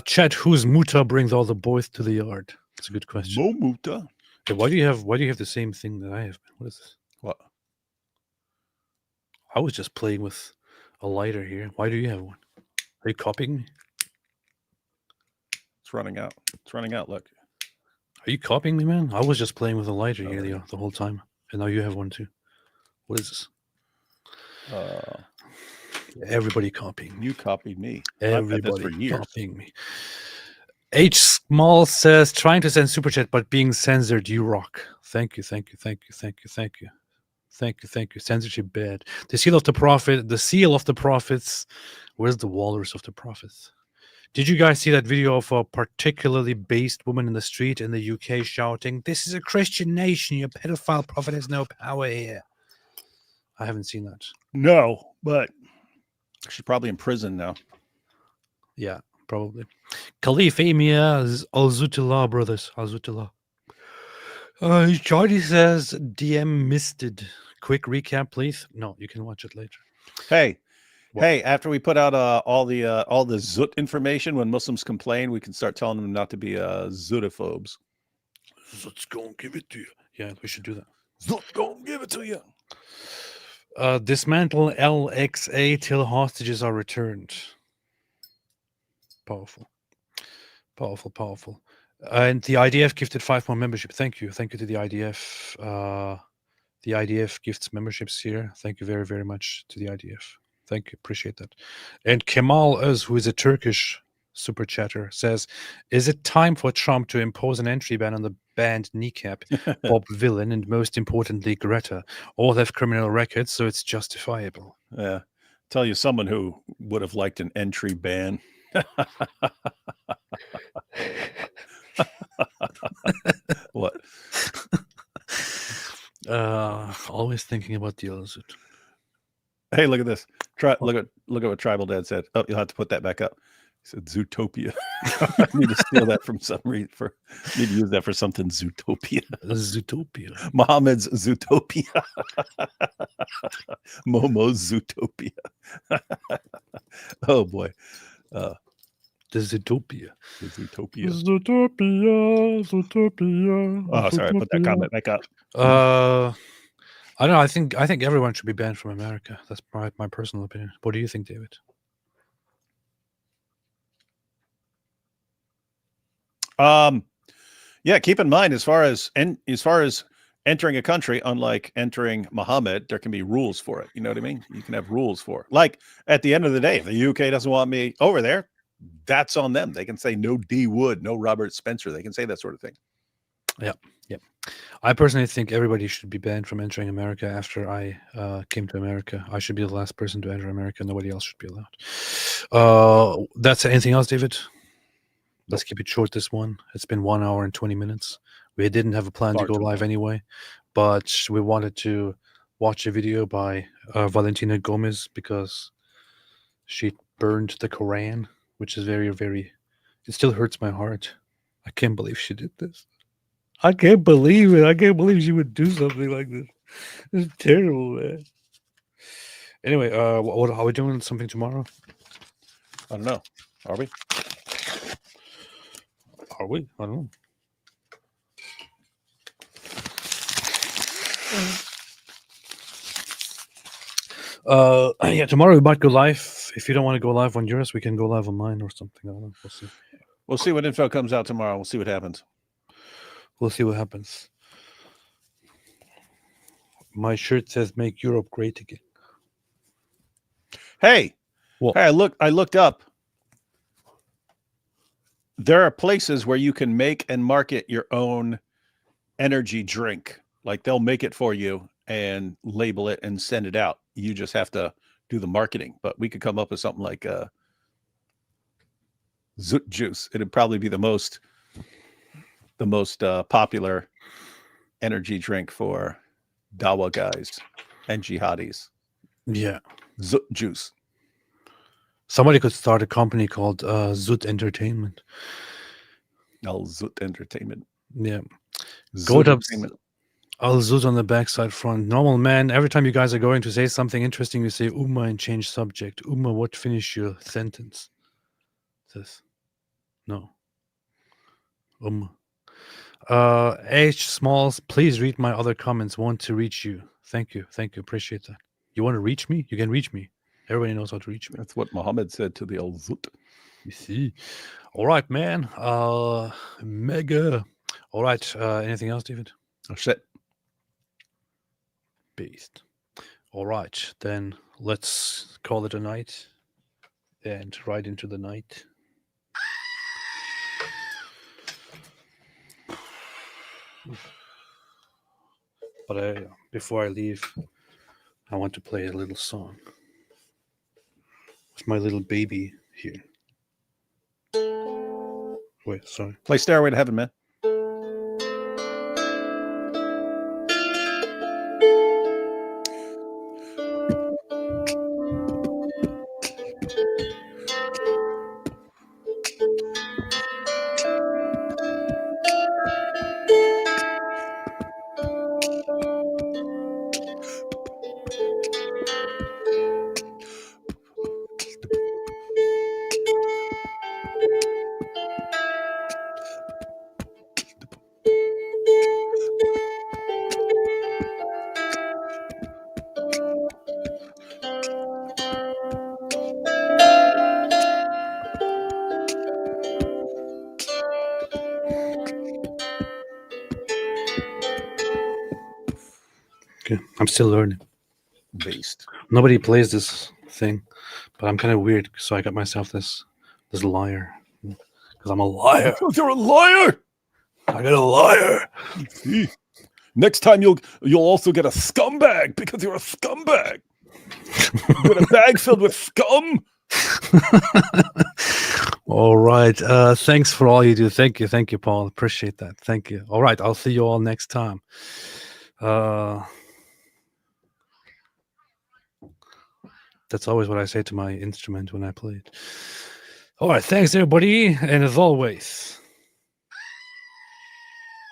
Chat, whose muta brings all the boys to the yard? That's a good question. Mo muta. Hey, why do you have the same thing that I have? What is this? What? I was just playing with a lighter here. Why do you have one? Are you copying me? It's running out. Look. Are you copying me, man? I was just playing with a lighter here the whole time, and now you have one too. What is this? Everybody copying. You copied me. Everybody for years. copying me. H Small says, trying to send super chat but being censored. You rock. Thank you. Censorship bad. The seal of the prophets. Where's the walrus of the prophets? Did you guys see that video of a particularly based woman in the street in the UK shouting, "This is a Christian nation. Your pedophile prophet has no power here"? I haven't seen that. No, but she's probably in prison now. Yeah, probably. Khalif Amia is Al-Zutullah, brothers. Al-Zutullah. Charlie says, DM misted. Quick recap, please. No, you can watch it later. Hey, after we put out all the Zut information, when Muslims complain, we can start telling them not to be Zutophobes. Zut's gonna give it to you. Yeah, we should do that. Zut gonna give it to you. Dismantle LXA till hostages are returned. Powerful. Powerful. And the IDF gifted 5 more membership. Thank you to the IDF. The IDF gifts memberships here. Thank you very, very much to the IDF. Thank you. Appreciate that. And Kemal Öz, who is a Turkish super chatter, says, is it time for Trump to impose an entry ban on the band Kneecap, Bob Villain, and most importantly, Greta? All have criminal records, so it's justifiable. Yeah. Tell you someone who would have liked an entry ban. What? Always thinking about the other. Hey, look at this. Look at what Tribal Dad said. Oh, you'll have to put that back up. He said Zootopia. I need to steal that from some reason. Need to use that for something. Zootopia. Zootopia. Mohammed's Zootopia. Momo's Zootopia. Oh boy. The Zootopia. The Zootopia. Zootopia. Oh, sorry. Put that comment back up. I don't know. I think everyone should be banned from America. That's my personal opinion. What do you think, David? Yeah, keep in mind as far as entering a country, unlike entering Muhammad, there can be rules for it. You know what I mean? You can have rules for it. Like at the end of the day, if the UK doesn't want me over there, that's on them. They can say no D Wood, no Robert Spencer. They can say that sort of thing. Yeah. I personally think everybody should be banned from entering America after I came to America. I should be the last person to enter America. Nobody else should be allowed. That's anything else, David? Let's keep it short, this one. It's been 1 hour and 20 minutes. We didn't have a plan to go live anyway, but we wanted to watch a video by Valentina Gomez because she burned the Quran, which is very, very... It still hurts my heart. I can't believe she did this. I can't believe it. I can't believe she would do something like this. It's terrible, man. Anyway, what are we doing? Something tomorrow? I don't know. Are we? Are we? I don't know. Yeah, tomorrow we might go live. If you don't want to go live on yours, we can go live on mine or something. I don't know. We'll see. We'll see what info comes out tomorrow. We'll see what happens. We'll see what happens. My shirt says "Make Europe Great Again." Hey, what? Hey, I looked up. There are places where you can make and market your own energy drink. Like they'll make it for you and label it and send it out. You just have to do the marketing. But we could come up with something like Zoot Juice. It'd probably be the most popular energy drink for Dawa guys and jihadis. Yeah. Zoot Juice. Somebody could start a company called Zoot Entertainment. Zoot Entertainment. Yeah. Zoot Go up. Entertainment. Zoot on the backside front. Normal man, every time you guys are going to say something interesting, you say Umma and change subject. Umma, what finish your sentence? Says no. Umma. H Smalls, please read my other comments. Want to reach you. Thank you. Appreciate that. You want to reach me? You can reach me. Everybody knows how to reach me. That's what Muhammad said to the old Zoot. You see. All right, man. Mega. All right. Anything else, David? Oh shit. Beast. All right. Then let's call it a night and right into the night. But before I leave, I want to play a little song with my little baby here. Wait, sorry. Play Stairway to Heaven, man. Okay, I'm still learning. Based. Nobody plays this thing, but I'm kind of weird, so I got myself this liar. Because I'm a liar. Because you're a liar. I got a liar. Next time you'll also get a scumbag because you're a scumbag. You get a bag filled with scum. All right. Thanks for all you do. Thank you, Paul. Appreciate that. Thank you. All right. I'll see you all next time. That's always what I say to my instrument when I play it. All right. Thanks, everybody. And as always,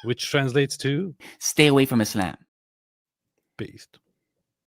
which translates to stay away from Islam. Beast.